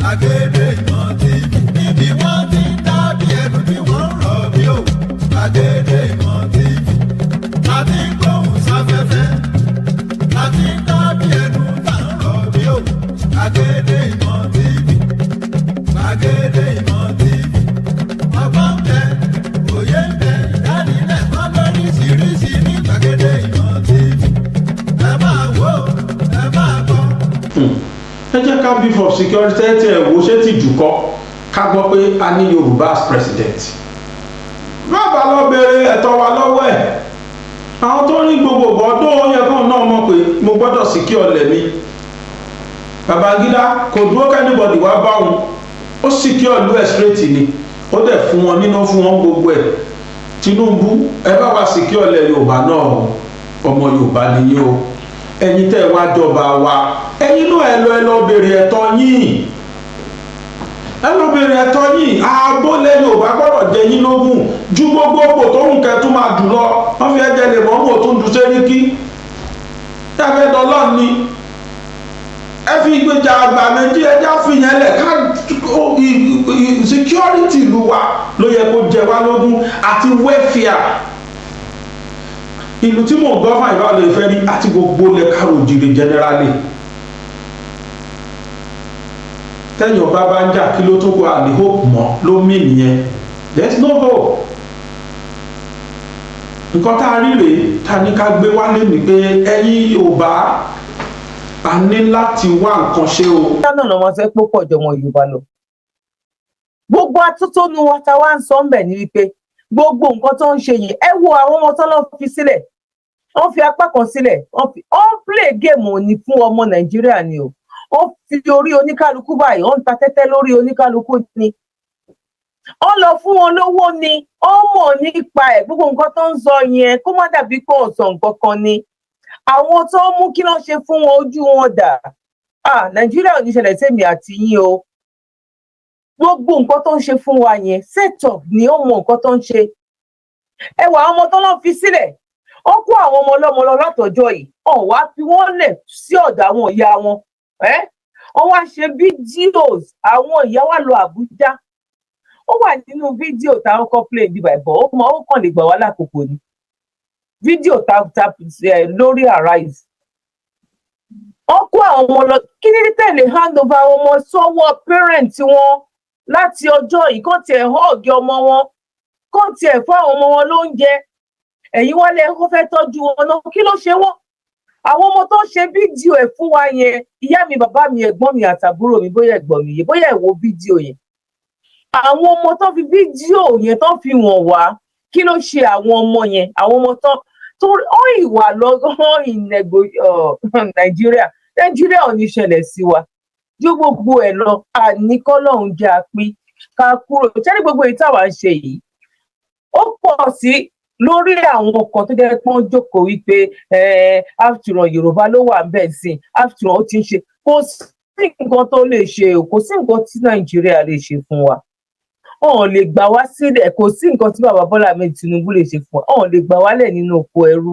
Gbàgede Ìmọ̀ TV níbi wọ́n ti ń dábì ẹnu tí wọ́n ń rọ̀ bí o. Gbàgede Ìmọ̀ TV láti ń gbóhùn sáfẹ́fẹ́ láti ń dábì ẹnu tá ń rọ̀ bí o. Gbàgede Ìmọ̀ TV, Gbàgede Ìmọ̀ TV, ọgbọ́n ń bẹ, òye ń bẹ, ìdánilẹ́kọ̀ọ́ lóríṣiríṣi ní Gbàgede Ìmọ̀ TV. Ẹ máa wò ó, ẹ máa gbọ́. Ẹ jẹ́ ká beef of security ẹ̀ wo ṣé ti jù kọ́ ká gbọ́ pé a ní Yorùbá as president. Bàbá lọ bèrè ẹ̀tọ́ wa lọ́wọ́ ẹ̀. Àwọn tó ní gbogbo ọdún ó yẹ kán náà mọ̀ pé mo gbọ́dọ̀ secure lẹ̀ mi. Babangida kò dúró kẹ́nìbọ̀dì wá bá òun. Ó secure lu ẹ̀ straight ni. Ó dẹ̀ fún wọn nínú fún wọn gbogbo ẹ̀. Tinubu ẹ bá wa secure lẹ̀ Yorùbá náà ọmọ Yorùbá nìyí o. Ẹ̀yin tẹ́ wá jọba wa ẹ̀yin náà ẹ lọ bèrè ẹ̀tọ́ yín ààbò lẹ Yorùbá gbọ́dọ̀ jẹ yín lógún ju gbogbo òpò tó ń kẹ tó máa dùn lọ wọ́n fi ẹ̀jẹ̀ lè mọ́mú òtún dùn sẹ́ríkì ẹ̀fẹ́ dọ́lọ́ ni ẹ fi ìgbèjà àgbà méjì ẹja fi yẹn lẹ̀ ká security ìlú wa ló yẹ kó jẹ wá lógún àti welfare ìlú tí mò ń gbọ́ fún àìbá lè fẹ́ rí àti gbogbo lẹ kárò jìrì generally tẹ́yìn ọba bá ń jà kí ló tó kó àlè hope mọ́ ló mí nìyẹn there is no hope nǹkan tá a rí rèé ta ní ká gbé wálé ní pé ẹ̀yin Yorùbá a ní láti wá nǹkan ṣe o. dáná lọ wọn fẹ́ púpọ̀ jọmọ Yorùbá lọ gbogbo atótónu wa ta wá ń sọ ń bẹ̀ ní wípé gbogbo nǹkan tó ń ṣe yìí ẹ wo àwọn ọmọ tó lọ fi sílẹ̀ wọ́n fi apá kan sílẹ̀ wọ́n play game ní fún ọmọ Nàìjíríà ni o wọ́n fi orí oníkálukú báyìí wọ́n ń ta tẹ́tẹ́ lórí oníkálukú ni wọ́n lọ fún wọn lówó ni wọ́n mọ̀ nípa ẹ̀ gbogbo nǹkan tó ń sọ yẹn kó má dàbí pé ọ̀sán nǹkan kan ni àwọn tó ń mú kí ló ṣe fún wọn ojú wọn dà Nàìjíríà ò ní ṣẹlẹ̀ sẹ́mi àti yín o gbogbo nǹkan tó ń ṣe fún wa yẹn set up ni ó mọ nǹkan tó ń ṣe ẹwà àwọn ọmọ tó lọ fi sílẹ̀ ó kó àwọn ọmọ ọlọ́mọ lọ látọjọ́ yìí ọ̀n wá fi wọ́n lẹ̀ sí ọ̀dọ̀ àwọn ìyá wọn wọ́n wá ṣe videos àwọn ìyá wa lọ Àbújá ó wà nínú fídíò táwọn kan play bíbá ìbọn ó kàn lè gbà wá lákòókò ni fídíò lórí Arise wọ́n kó àwọn ọmọ lọ kí ní tẹ̀lé hand over àwọn ọmọ sọ́wọ́ parent wọn láti ọjọ́ yìí kàn tiẹ̀ hug ọmọ wọn kàn tiẹ̀ fún àwọn ọmọ wọn lóúnjẹ ẹ̀yin wọlé ó fẹ́ tọ́jú wọn náà kí ló ṣe wọ́n àwọn ọmọ tó ṣe fídíò ẹ̀ fún wa yẹn ìyá mi bàbá mi ẹ̀gbọ́n mi àtàbúrò mi bóyá ẹ̀gbọ́n mi yẹn bóyá ẹ wo fídíò yẹn àwọn ọmọ tó fi fídíò yẹn tó fi wọ̀n wá kí ló ṣe àwọn ọmọ yẹn àwọn ọmọ tó ó ìwà lọ́gán ìnẹ̀gbò Nàìjíríà ò ní ṣẹlẹ̀ sí wa ju gbogbo ẹ̀ lọ àníkọ́lọ́hún jẹ́ àpín ká kúrò tẹ́lẹ̀ gbogbo èyí táwa ń ṣe yìí ó pọ̀ sí lórí àwọn kan tó jẹ́ pé wọ́n jókòó wípé after all Yorùbá ló wà bẹ́ẹ̀ sí after all ó ti ń ṣe kò sí nǹkan tó lè ṣe kò sí nǹkan tí Nàìjíríà lè ṣe fún wa ọ̀n lè gbà wá sílẹ̀ kò sí nǹkan tí bàbá Bọ́lá Ahmed Tinubu lè ṣe fún wa ọ̀n lè gbà wálẹ̀ nínú oko ẹrú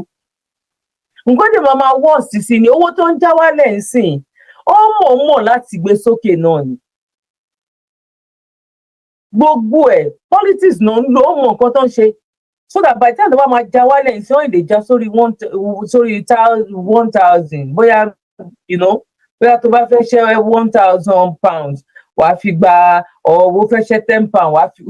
nǹkan tí màmá wọ̀ sí ni owó tó ń já wálẹ̀ ń sìn ó mọ̀ láti gbé sókè náà ni gbogbo ẹ̀ politics náà ń lo ó mọ̀ nǹkan tó ń ṣe so that by the time tó bá máa já wálẹ̀ ń sìn wọ́n lè já sórí 1,000 bóyá bóyá tó bá fẹ́ ṣe 1,000 pounds wàá fi gba owó fẹ́ ṣe 10 pounds wàá fi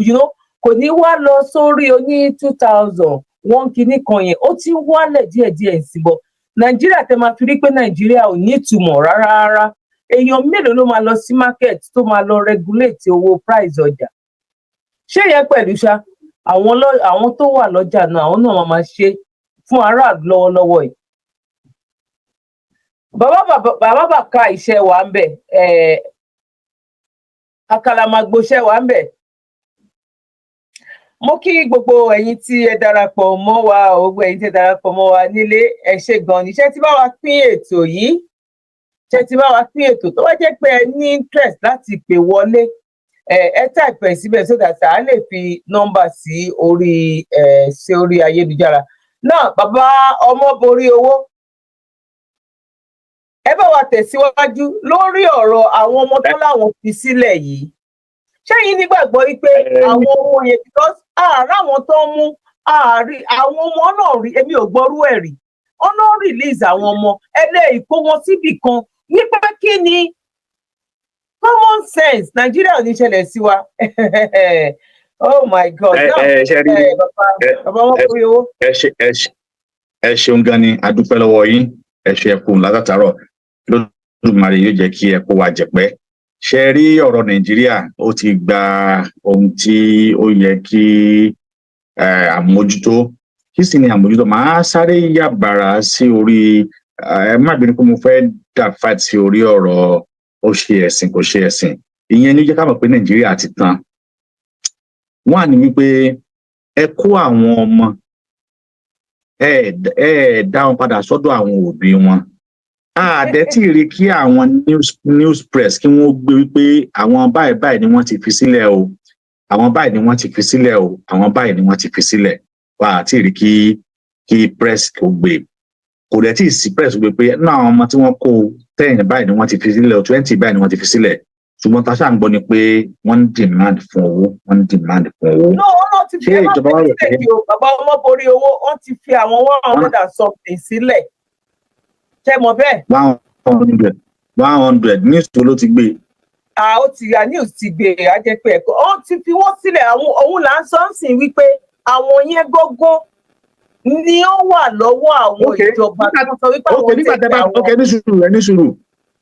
kò ní wá lọ sórí oní 2,000 wọ́n kìíní kan yẹn ó ti ń wálẹ̀ díẹ̀díẹ̀ sí bọ́ Nàìjíríà tẹ máa fi rí pé Nàìjíríà ò ní ìtumọ̀ rárá èèyàn mélòó ló máa lọ sí market tó máa lọ regulate owó price ọjà ṣé yẹn pẹ̀lú ṣá àwọn tó wà lọ́jà náà àwọn náà máa ṣe fún aráàlú lọ́wọ́lọ́wọ́ yìí bàbá bàkà iṣẹ́ wa ń bẹ̀ àkàlàmàgbòṣẹ́ wa ń bẹ̀ mo kí gbogbo ẹ̀yin tí ẹ darapọ̀ mọ́ wa gbogbo ẹ̀yin tí ẹ darapọ̀ mọ́ wa nílé ẹ ṣé gan ni ṣé tí bá wa pín ètò yìí ṣé tí bá wa pín ètò tó wá jẹ́ pé ẹ ní interest láti pè wọlé ẹ type síbẹ̀ so that a lè fi nọ́mbà sí orí ayélujára náà bàbá ọmọ borí owó ẹ bá wa tẹ̀síwájú lórí ọ̀rọ̀ àwọn ọmọ tó láwọn fi sílẹ̀ yìí. Ṣẹ́yìn nígbàgbọ́ wípé àwọn ọmọ yẹn because àárá àwọn tó ń mú àárí àwọn ọmọ náà rí èmi ò gbọ́rú ẹ̀ rí ọ̀nà release àwọn ọmọ ẹlẹ́yìí kó wọn síbì kan wípé kí ni common sense Nàìjíríà ò ní ṣẹlẹ̀ sí wa. Oh my God. Bàbá wọn kò yọ. Ẹ ṣeun gan ni adúpẹ́ lọ́wọ́ yín ẹ ṣe ẹkùn látàtàrọ̀ lódùmarè yóò jẹ́ kí ẹ kó wa jẹ̀pẹ́. Ṣe rí ọ̀rọ̀ Nàìjíríà ó ti gba ohun tí ó yẹ kí àmójútó kí sì ni àmójútó máa sáré yàbàrá sí orí ẹ má bínú pé mo fẹ́ dà fight sí orí ọ̀rọ̀ ó ṣe ẹ̀sìn kò ṣe ẹ̀sìn ìyẹn ló jẹ́ ká mọ̀ pé Nàìjíríà ti tán. Wọ́n á ní wípé ẹ kó àwọn ọmọ ẹ dá wọn padà sọ́dọ̀ àwọn òbí wọn. Àdẹ́tì rí kí àwọn news press kí wọ́n gbé wípé àwọn báyìí ni wọ́n ti fi sílẹ̀ o àwọn báyìí ni wọ́n ti fi sílẹ̀ o àwọn báyìí ni wọ́n ti fi sílẹ̀ wà á tí rí kí press kò gbé kò dẹ̀ tí ì sí press gbé pé náà àwọn ọmọ tí wọ́n kó 10 báyìí ni wọ́n ti fi sílẹ̀ o 20 báyìí ni wọ́n ti fi sílẹ̀ ṣùgbọ́n tá a ṣáà ń gbọ́ ni pé wọ́n ń demand fún owó wọ́n ń demand fún owó. Wọ́n ti fi ìjọba wà lókè bàbá ọmọ borí owó wọ́n ti fi àwọn 100 something sílẹ̀ ṣe mọ̀ bẹ́ẹ̀. 100 news tó ló ti gbé. Ó ti ya news ti gbé a jẹ́ pé ẹ̀kọ́ ó ti fi wọ́n sílẹ̀ àwọn òun là ń sọ ń sìn wípé àwọn yẹn gógó ni ó wà lọ́wọ́ àwọn ìjọba tó sọ wípé àwọn tẹ̀lé àwọn. Ok ní sùúrù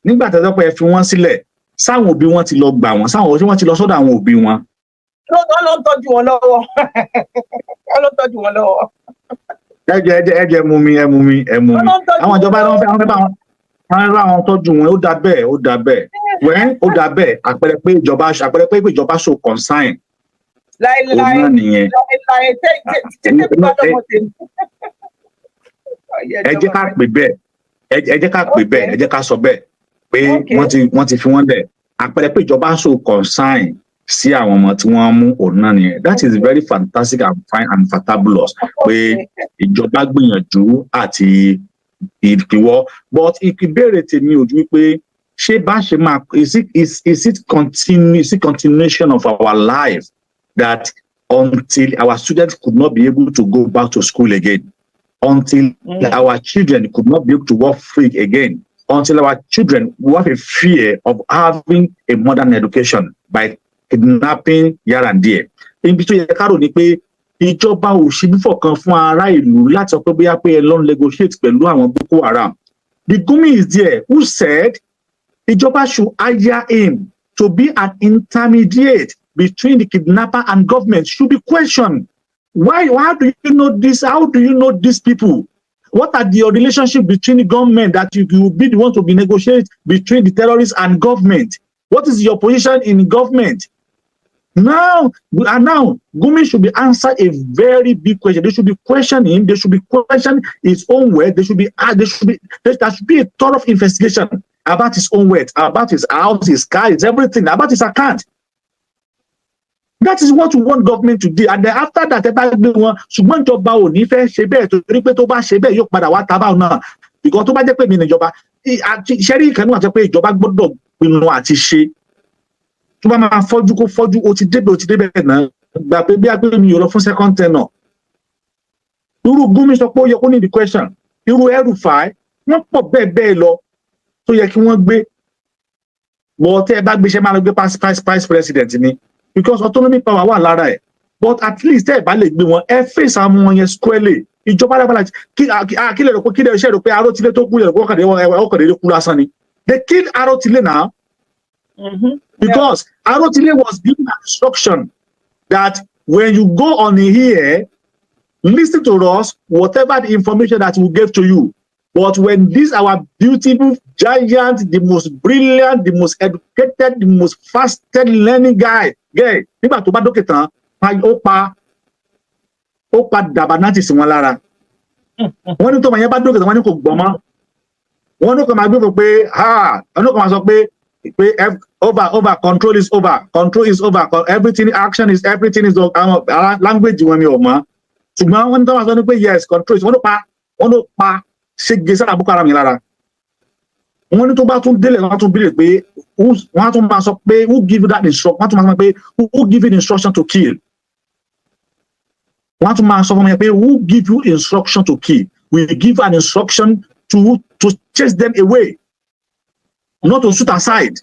nígbà tó sọ pé ẹ fi wọ́n sílẹ̀ sáwọn òbí wọn ti lọ gbà wọn sáwọn òbí wọn ti lọ sọ́dọ̀ àwọn òbí wọn. Wọ́n ló ń tọ́jú wọn lọ́wọ́ wọ́n ló ń tọ́jú wọn lọ́wọ́. ẹ mú mi àwọn ìjọba náà fẹ́ bá wọn àwọn tọ́jú wọn ó dà bẹ́ẹ̀ wẹ́n ó dà bẹ́ẹ̀ àpẹẹrẹ pé ìjọba show concern láìláì ẹ jẹ́ ká pè bẹ́ẹ̀ ẹ jẹ́ ká sọ bẹ́ẹ̀ pé wọ́n ti fi wọ́n lẹ̀ àpẹẹrẹ pé ìjọba show concern sí àwọn ọmọ tí wọ́n mú òun náà nìyẹn that is very fantastic and fine and fantabulous pé ìjọba gbìyànjú àti ìdíwọ́ but ìbéèrè tèmi ojú wípé ṣé bá ṣe máa is it continuation of our life that until our students could not be able to go back to school again until our children could not be able to walk free again until our children will have a fear of having a modern education by kidnapping here and there. Ibi tó yẹ ká rò ní pé ìjọba ò ṣe bífọ̀ kan fún ará ìlú láti sọ pé bóyá pé ẹ lọ negotiate pẹ̀lú àwọn Boko Haram. The Gumi is there who said ìjọba should hire him to be an intermediate between the kidnapper and government should be questioned. Why? How do you know this? How do you know these people? What are the relationship between the government that you will be the one to be negotiate between the terrorists and government? What is your position in government? Now Gumi should be answered a very big question. They should be questioning him. They should be questioning his own word. There should be a thorough investigation about his own words, about his house, his car, his everything, about his account. That is what we want government to do. And then after that, ṣùgbọ́n ìjọba ò ní fẹ́ ṣe bẹ́ẹ̀ torí pé tó bá ṣe bẹ́ẹ̀ yóò padà wá tábà náà. Because tó bá jẹ́ pé mi níjọba, ṣẹ́rí ìkànnì àti pé ìjọba gbọ́dọ̀ pinnu àti ṣe. Tó bá máa fọ́jú kó fọ́jú, ó ti débẹ̀ náà. Gbà pé bí agbé mi ò lọ fún second tenure. Irú Gumi sọ pé ó yẹ kó ní the question. Irú El-Rufai, wọ́n pọ̀ bẹ́ẹ̀ lọ tó yẹ kí wọ́n gbé. Wọ́n tẹ́ ẹ bá gbéṣẹ́ máa lọ gbé vice president ni. Because autonomy power wà lára ẹ̀. But at least tẹ́ ẹ bá lè gbé wọn, ẹ face àwọn wọn yẹn squarely. Ìjọba lábàlá kí lè rò pé kí lè ṣe rò pé Arótilé tó kú lè rò pé ọkàdé kú lásán ni. They killed Arótilé now. Because Arótilé was given an instruction that when you go on here, listen to us, whatever the information that we give to you. But when this our beautiful giant, the most brilliant, the most educated, the most fastest learning guy, nígbà tó bá dókè tán, ó pa dàbànátì sí wọn lára. Wọ́n ní tó máa yẹn bá dókè tán, wọ́n ní kò gbọ́ mọ́. Wọ́n ní kò máa gbé fún pé wọ́n ní kò máa sọ pé over control is over everything is language wọn mi ò mọ̀. Ṣùgbọ́n wọ́n ní tó máa sọ ní pé yes control is wọ́n ló pa ṣe gé sára Boko Haram yẹn lára. wọ́n ní tó bá tún délẹ̀ wọ́n tún béèrè pé wọ́n tún máa sọ pé who give you that instruction, wọ́n tún máa sọ pé who give you the instruction to kill, wọ́n tún máa sọ fún mi pé who give you instruction to kill, we give an instruction to chase them away, not to shoot aside.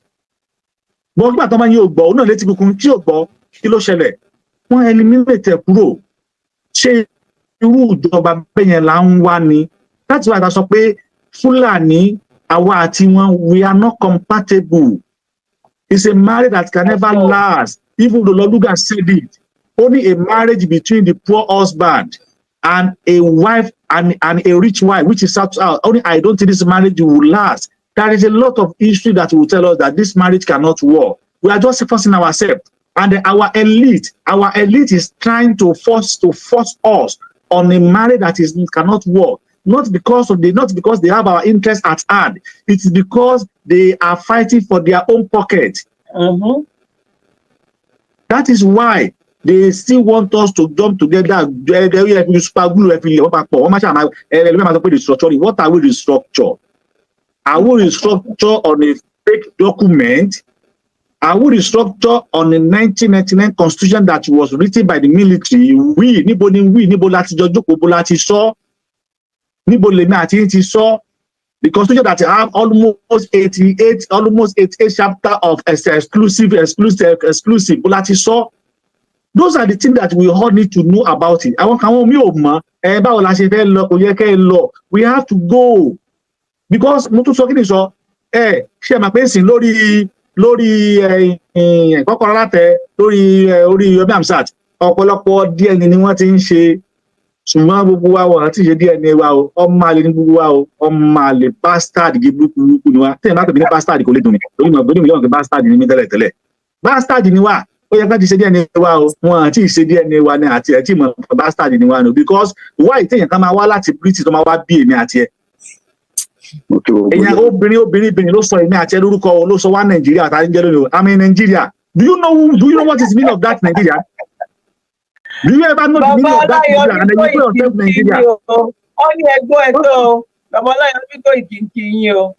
Bọ́n nígbà tó máa ń yí ògbọ́ náà létí kúkú tí ògbọ́ kí ló ṣẹlẹ̀, wọ́n eliminate kúrò. Ṣé irú ìjọba bẹ́yẹn là ń wá ni? Láti wá ta sọ pé Fúlàní àwa àti wọn, we are not compatible. It's a marriage that can never last. Even though Loluga said it, only a marriage between the poor husband and a wife and a rich wife, which is out. Only I don't think this marriage will last. There is a lot of history that will tell us that this marriage cannot work. We are just forcing ourselves, and our elite is trying to force us on a marriage that cannot work. Not because they have our interest at hand. It's because they are fighting for their own pocket. Mm-hmm. That is why they still want us to jump together. What are we restructure? Are we restructure on a fake document? Are we restructure on the 1999 constitution that was written by the military? Níbo láti jọjọ́ kó bó láti sọ. Níbo lèmi àti yín ti sọ. The constitution that have almost 88 chapter of exclusive. Bó láti sọ. Those are the things that we all need to know about it. Àwọn kan mi ò mọ̀ báwo la ṣe fẹ́ lọ kò yẹ kẹ́ lọ. We have to go. Because mo tún sọ kí ni sọ ṣe máa pè sí lórí kọ́kọ́rọ́ látẹ lórí orí Yomi Amsat ọ̀pọ̀lọpọ̀ DNA ni wọ́n ti ń ṣe, ṣùgbọ́n gbogbo wa wọ́n àti ṣe DNA wa o, ọmọ àlè ní gbogbo wa o, ọmọ àlè bastard burúkú ni wa. Tẹ́yìn bá tẹ̀lé ní bastard kò lè dùn mí lórí mọ̀ gbọ́dọ̀ mi lọ́wọ́ pé bastard ni mí tẹ́lẹ̀ bastard ni wa, ó yẹ ká ti ṣe DNA wa o, wọ́n àti ṣe DNA wa ni àti ẹ̀ tí mọ̀ bastard ni wa no, because why tẹ̀yìn kan máa wá láti British tó máa wá bí èmi àti ẹ̀. Èèyàn obìnrin ló sọ èmi àti ẹ lórúkọ ló sọ wá Nàìjíríà àtàrí ń jẹ́ lónìí o. I'm in Nigeria. Do you know what is the meaning of that Nigeria? Do you ever know the meaning of that Nigeria? And then you call yourself Nigeria. Only ẹgbọ́ Babaláyọ̀ Bíkó ìkìnkì yín o.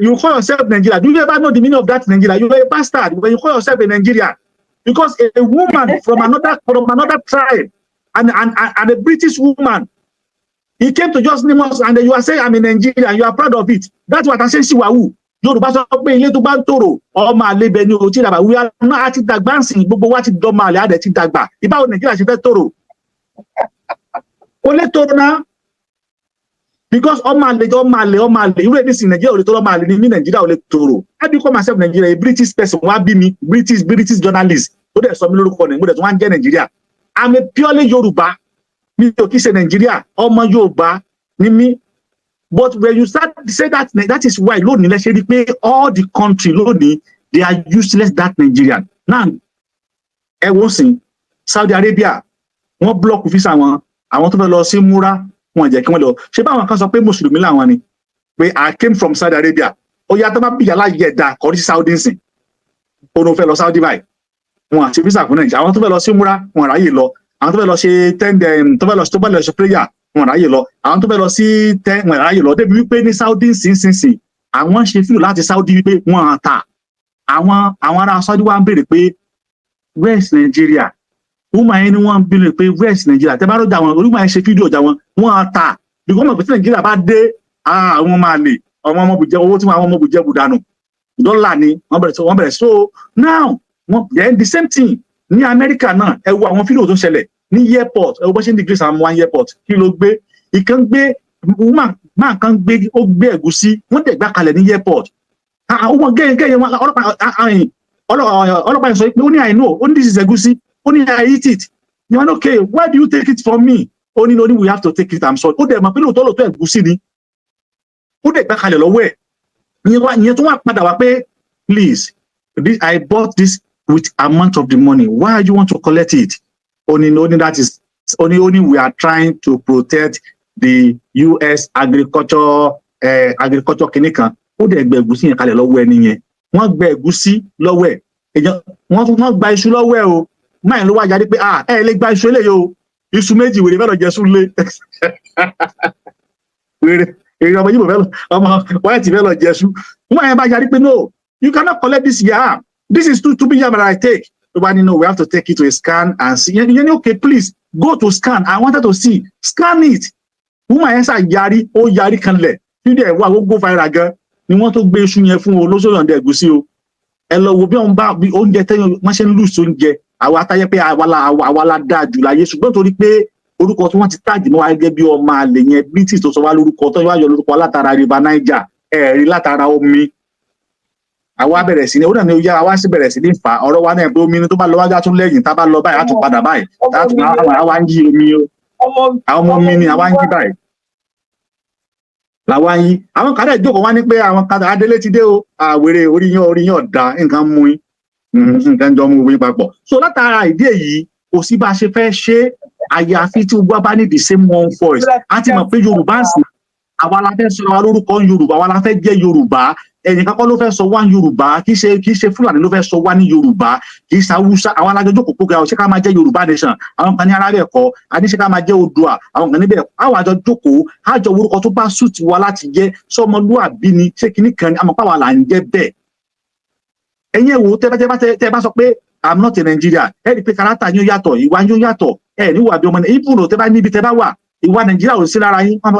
You call yourself Nigeria. Do you ever know the meaning of that Nigeria? You are a bastard when you call yourself a Nigeria. Because a woman from another tribe and a British woman, he came to just name us, and then you are saying I'm in Nigeria and you are proud of it. That's what I say. Siwawu. Yoruba sọ pé ilé tó bá ń tòrò ọmọ àlè bẹ ni o ti dàgbà. We are not àti dàgbà ń sìn, gbogbo wa ti dọ́mọ àlè àdẹ̀ ti dàgbà. Ìbáwo Nàìjíríà ṣe fẹ́ tòrò? Kò lè tòrò náà. Because ọmọ àlè irú èdè sí Nàìjíríà ò lè tòrò, ọmọ àlè ni mí Nàìjíríà ò lè tòrò. I become myself Nigeria, a British person, wá bí mi, British journalist. Ó dẹ̀ sọ mí lórúkọ ní, mo dẹ̀ tún wá ń jẹ́ Nàìjíríà. I'm a purely Yoruba. Mi ò kí ṣe Nàìjíríà, ọmọ Yorùbá ni mí. But when you start to say that is why lónìí lẹ ṣe rí pé all the country lónìí they are useless that Nigerian. Now ẹ wọ́n sìn Saudi Arabia wọ́n block visa wọn, àwọn tó fẹ́ lọ sí múra wọn jẹ́ kí wọ́n lọ. Ṣé báwọn kan sọ pé mùsùlùmí làwọn ni pé I came from Saudi Arabia, ó yá tó bá bí yàrá yẹ̀dá kọrí sí Saudi nsìn òun fẹ́ lọ Saudi báyìí wọn àti visa fún Nàìjíríà. Àwọn tó fẹ́ lọ sí múra wọn ráyè lọ, àwọn tó fẹ́ lọ ṣe tó fẹ́ lọ ṣe prayer wọn ráyè lọ, àwọn tó fẹ́ lọ sí wọn ráyè lọ. Débi wípé ní Saudi nísinsìnyí àwọn ṣe fílò láti Saudi wípé wọn ta àwọn ará Saudi wá ń béèrè pé where is Nigeria? Woman ẹni wọ́n ń béèrè pé where is Nigeria? Tẹ́ bá rọ́jà wọn orí wọn ṣe fídíò ọjà wọn ta because mọ̀ pé tí Nigeria bá dé àwọn máa lè ọmọ bùjẹ́ owó tí àwọn ọmọ bùjẹ́ bù dànù dọ́là ni wọ́n bẹ̀rẹ̀ so now then the same thing ní America náà ẹ wo àwọn fídíò tó ń ṣẹlẹ̀ ní airport ẹ wo bó ṣe ń dìgbì sàn one airport kí ló gbé ìkan gbé woman kan gbé ó gbé ẹ̀gúsí wọ́n dẹ̀ gbá kalẹ̀ ní airport àwọn gẹ́gẹ́ wọn ọlọ́pàá yẹn sọ pé ó ní I know ó ní this is ẹ̀gúsí ó ní I eat it you are okay why do you take it from me ó ní we have to take it I'm sorry ó dẹ̀ mọ̀ pé lóòótọ́ ẹ̀gúsí ni ó dẹ̀ gbá kalẹ̀ lọ́wọ́ ẹ̀ ìyẹn tó wà padà wá pé please I bought this with amount of the money why you want to collect it? Only that is only we are trying to protect the US agriculture kìnìkan. Ó dẹ̀ gbẹ ẹ̀gúsí yẹn kalẹ̀ lọ́wọ́ ẹni yẹn. Wọ́n gbẹ ẹ̀gúsí lọ́wọ́ ẹ̀. Wọ́n gba iṣu lọ́wọ́ ẹ̀ o. Máyìn ló wá jáde pé ẹ lè gba iṣu eléyìí o. Iṣu méjì wèrè fẹ́ lọ jẹ sùn lé. Wèrè ọmọ yìí ọmọ wáyé ti fẹ́ lọ jẹ sùn. woman yẹn bá yarí pé no, you cannot collect this yam, this is too big yam that I take. No, we have to take it to a scan and see. Okay, please go to scan. I wanted to see. Scan it. Woman yẹn sá yarí, ó yarí kanlẹ̀. Fídíò ẹ̀ wá ó go viral gan. Ni wọ́n tó gbé iṣu yẹn fún olóṣòyànjẹ ẹ̀gúsí o. Ẹ lọ wo bí wọ́n bá oúnjẹ tẹ́yìn wọ́n ṣe ń lùsì oúnjẹ. Àwa atáyẹ pé àwa la dáa jù láyé, ṣùgbọ́n torí pé orúkọ tí wọ́n ti tàjì mọ́ wa gẹ́gẹ́ bí ọmọ àlè yẹn British tó sọ wá lórúkọ tó wá yọ lórúkọ látara river Niger ẹ̀rí látara omi. Àwa bẹ̀rẹ̀ sí ní ó dà ní oyè àwa sì bẹ̀rẹ̀ sí ní fà ọ̀rọ̀ wa náà pé omi ni tó bá lọ wájú tún lẹ́yìn tá bá lọ báyìí á tún padà báyìí àwa ń yí omi o àwọn ọmọ mi ni àwa ń yí báyìí làwa ń yí. Àwọn kan dẹ̀ jókòó wá ní pé àwọn kan adélé ti dé o àwèrè oríyàn ọ̀dà nǹkan mú yín nǹkan jọ mú yín papọ̀. So látara ìdí èyí kò sí bá a ṣe fẹ́ ṣe àyàfi tí gbogbo bá ní the same one voice. A ti mọ̀ pé Yorùbá ń sìn àwa la fẹ́ sọ wa lórúkọ Yorùbá àwa la fẹ́ jẹ́ Yorùbá ẹnìkan kọ́ ló fẹ́ sọ wá ní Yorùbá kì í ṣe Fúlàní ló fẹ́ sọ wá ní Yorùbá kì í ṣe Haúsá àwọn alájọ jókòó kó ga ọ ṣé ká máa jẹ́ Yorùbá nation àwọn kan ní ara bẹ́ẹ̀ kọ́ a ní ṣé ká máa jẹ́ Oòduà àwọn kan níbẹ̀ àwọn àjọ jókòó àjọ orúkọ tó bá sùn tiwa láti jẹ́ sọmọlúàbí ni ṣé kìíní kan ní àmọ́ pàwọn là ń jẹ́ bẹ́ẹ̀. Ẹ̀yin wo tẹ́ bá sọ pé I'm not a Nigeria ẹ rí i pé kárátà yóò yàtọ̀ ìwà yóò yàtọ̀ ẹ níwà bí ọmọ náà ibùdó tẹ́ bá níbi tẹ́ bá wà ìwà Nàìjíríà ò sí lára yín wọ́n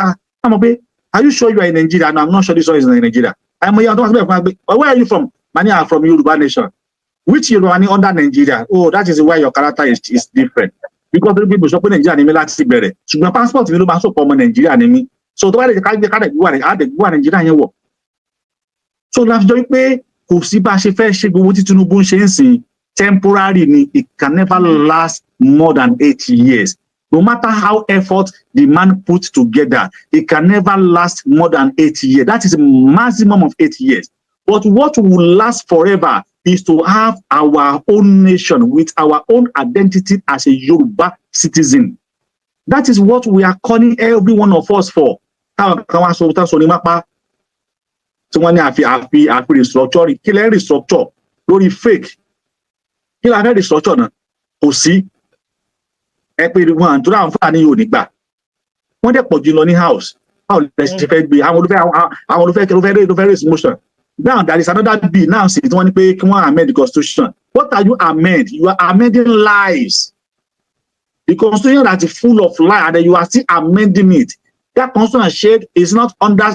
mọ̀ pé are you sure you are in Nigeria? No, I'm not sure this one is in Nigeria. I'm where are you from? Mani, I'm from Yoruba nation. Which Yoruba under Nigeria? Oh, that is why your character is different. Because people shop in Nigeria ni mi láti bẹ̀rẹ̀. Ṣùgbọ́n passport mi ló bá so pọ̀ ọmọ Nigeria ni mi. So tó bá lè ká gbé Nigeria yẹn wọ̀. So la fi jọ pé kò sí bá ṣe fẹ́ ṣe gbogbo tí Tinubu ń ṣe ń sìn temporary ni it can never last more than 8 years. No matter how effort the man puts together, it can never last more than 8 years. That is a maximum of 8 years. But what will last forever is to have our own nation with our own identity as a Yoruba citizen. That is what we are calling every one of us for. Restructure, kill restructure, lórí fake. Kill a restructure na. Kò sí. Ẹ pé wọn tó dáhùn fúlàní yóò nígbà wọn dẹ̀ pọ̀ jù lọ ní house báwo lè ṣe fẹ́ gbé àwọn olùfẹ́ raise motion now there is another bill now sí tí wọ́n ní pé kí wọ́n amend the constitution. What are you amend? You are amending lies. The constitution that is full of lies and then you are still amending it. That constitution shade is not under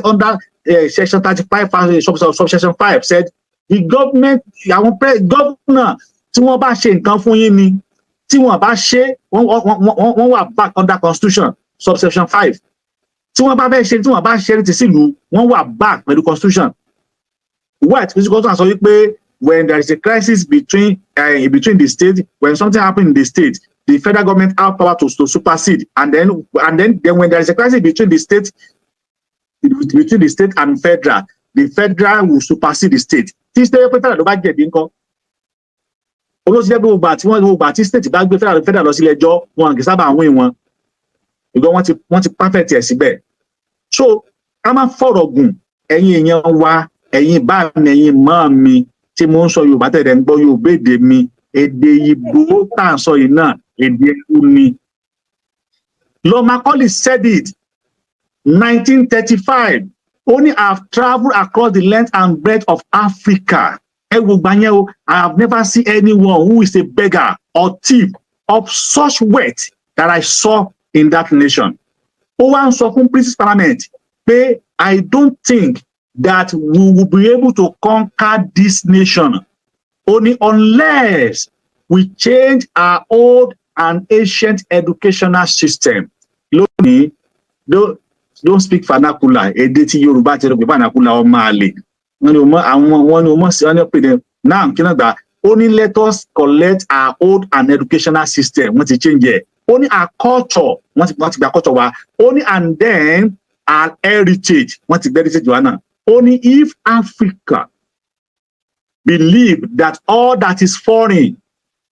section 35 subsection 5 said the government àwọn governor tí wọ́n bá ṣe nǹkan fún yín ni tí wọ́n bá ṣe wọ́n wà back under constitution subsection 5 tí wọ́n bá fẹ́ ṣe tí wọ́n bá ṣe ti sílùú wọ́n wà back pẹ̀lú constitution. What physical constitution sọ wípé when there is a crisis between the state, when something happen in the state, the federal government have power to supersede and then when there is a crisis between the state and federal, the federal will supersede the state. Tí state federal ló bá jẹ̀bi ńkọ́ olóṣèlú gbogbo àti wọn gbogbo àti state bá gbé federal lọ sílé ẹjọ́ wọn kì í sábà win wọn ìgbọ́n wọ́n ti perfect ẹ̀ síbẹ̀. So ká má fọ̀rọ̀ gùn ẹ̀yin èèyàn wa ẹ̀yin bá mi ẹ̀yin mọ́ mi tí mo ń sọ Yorùbá tẹ̀lé ń gbọ́ Yorùbá èdè mi èdè Ìgbò tá à ń sọ yìí náà èdè ẹ̀kú ni. Lord Macaulay said it 1935 only have travelled across the length and breadth of Africa. I have never seen anyone who is a beggar or thief of such wealth that I saw in that nation. Ó wá ń sọ fún British Parliament pé I don't think that we will be able to conquer this nation only unless we change our old and ancient educational system. Lónìí, don't speak vernacular. Èdè tí Yorùbá ti rò pé vernacular ọmọ àlè. Now, only let us collect our old and educational system. Want to change it? Only our culture. Want to be a culture. Only and then our heritage. Want to be heritage. Only if Africa believe that all that is foreign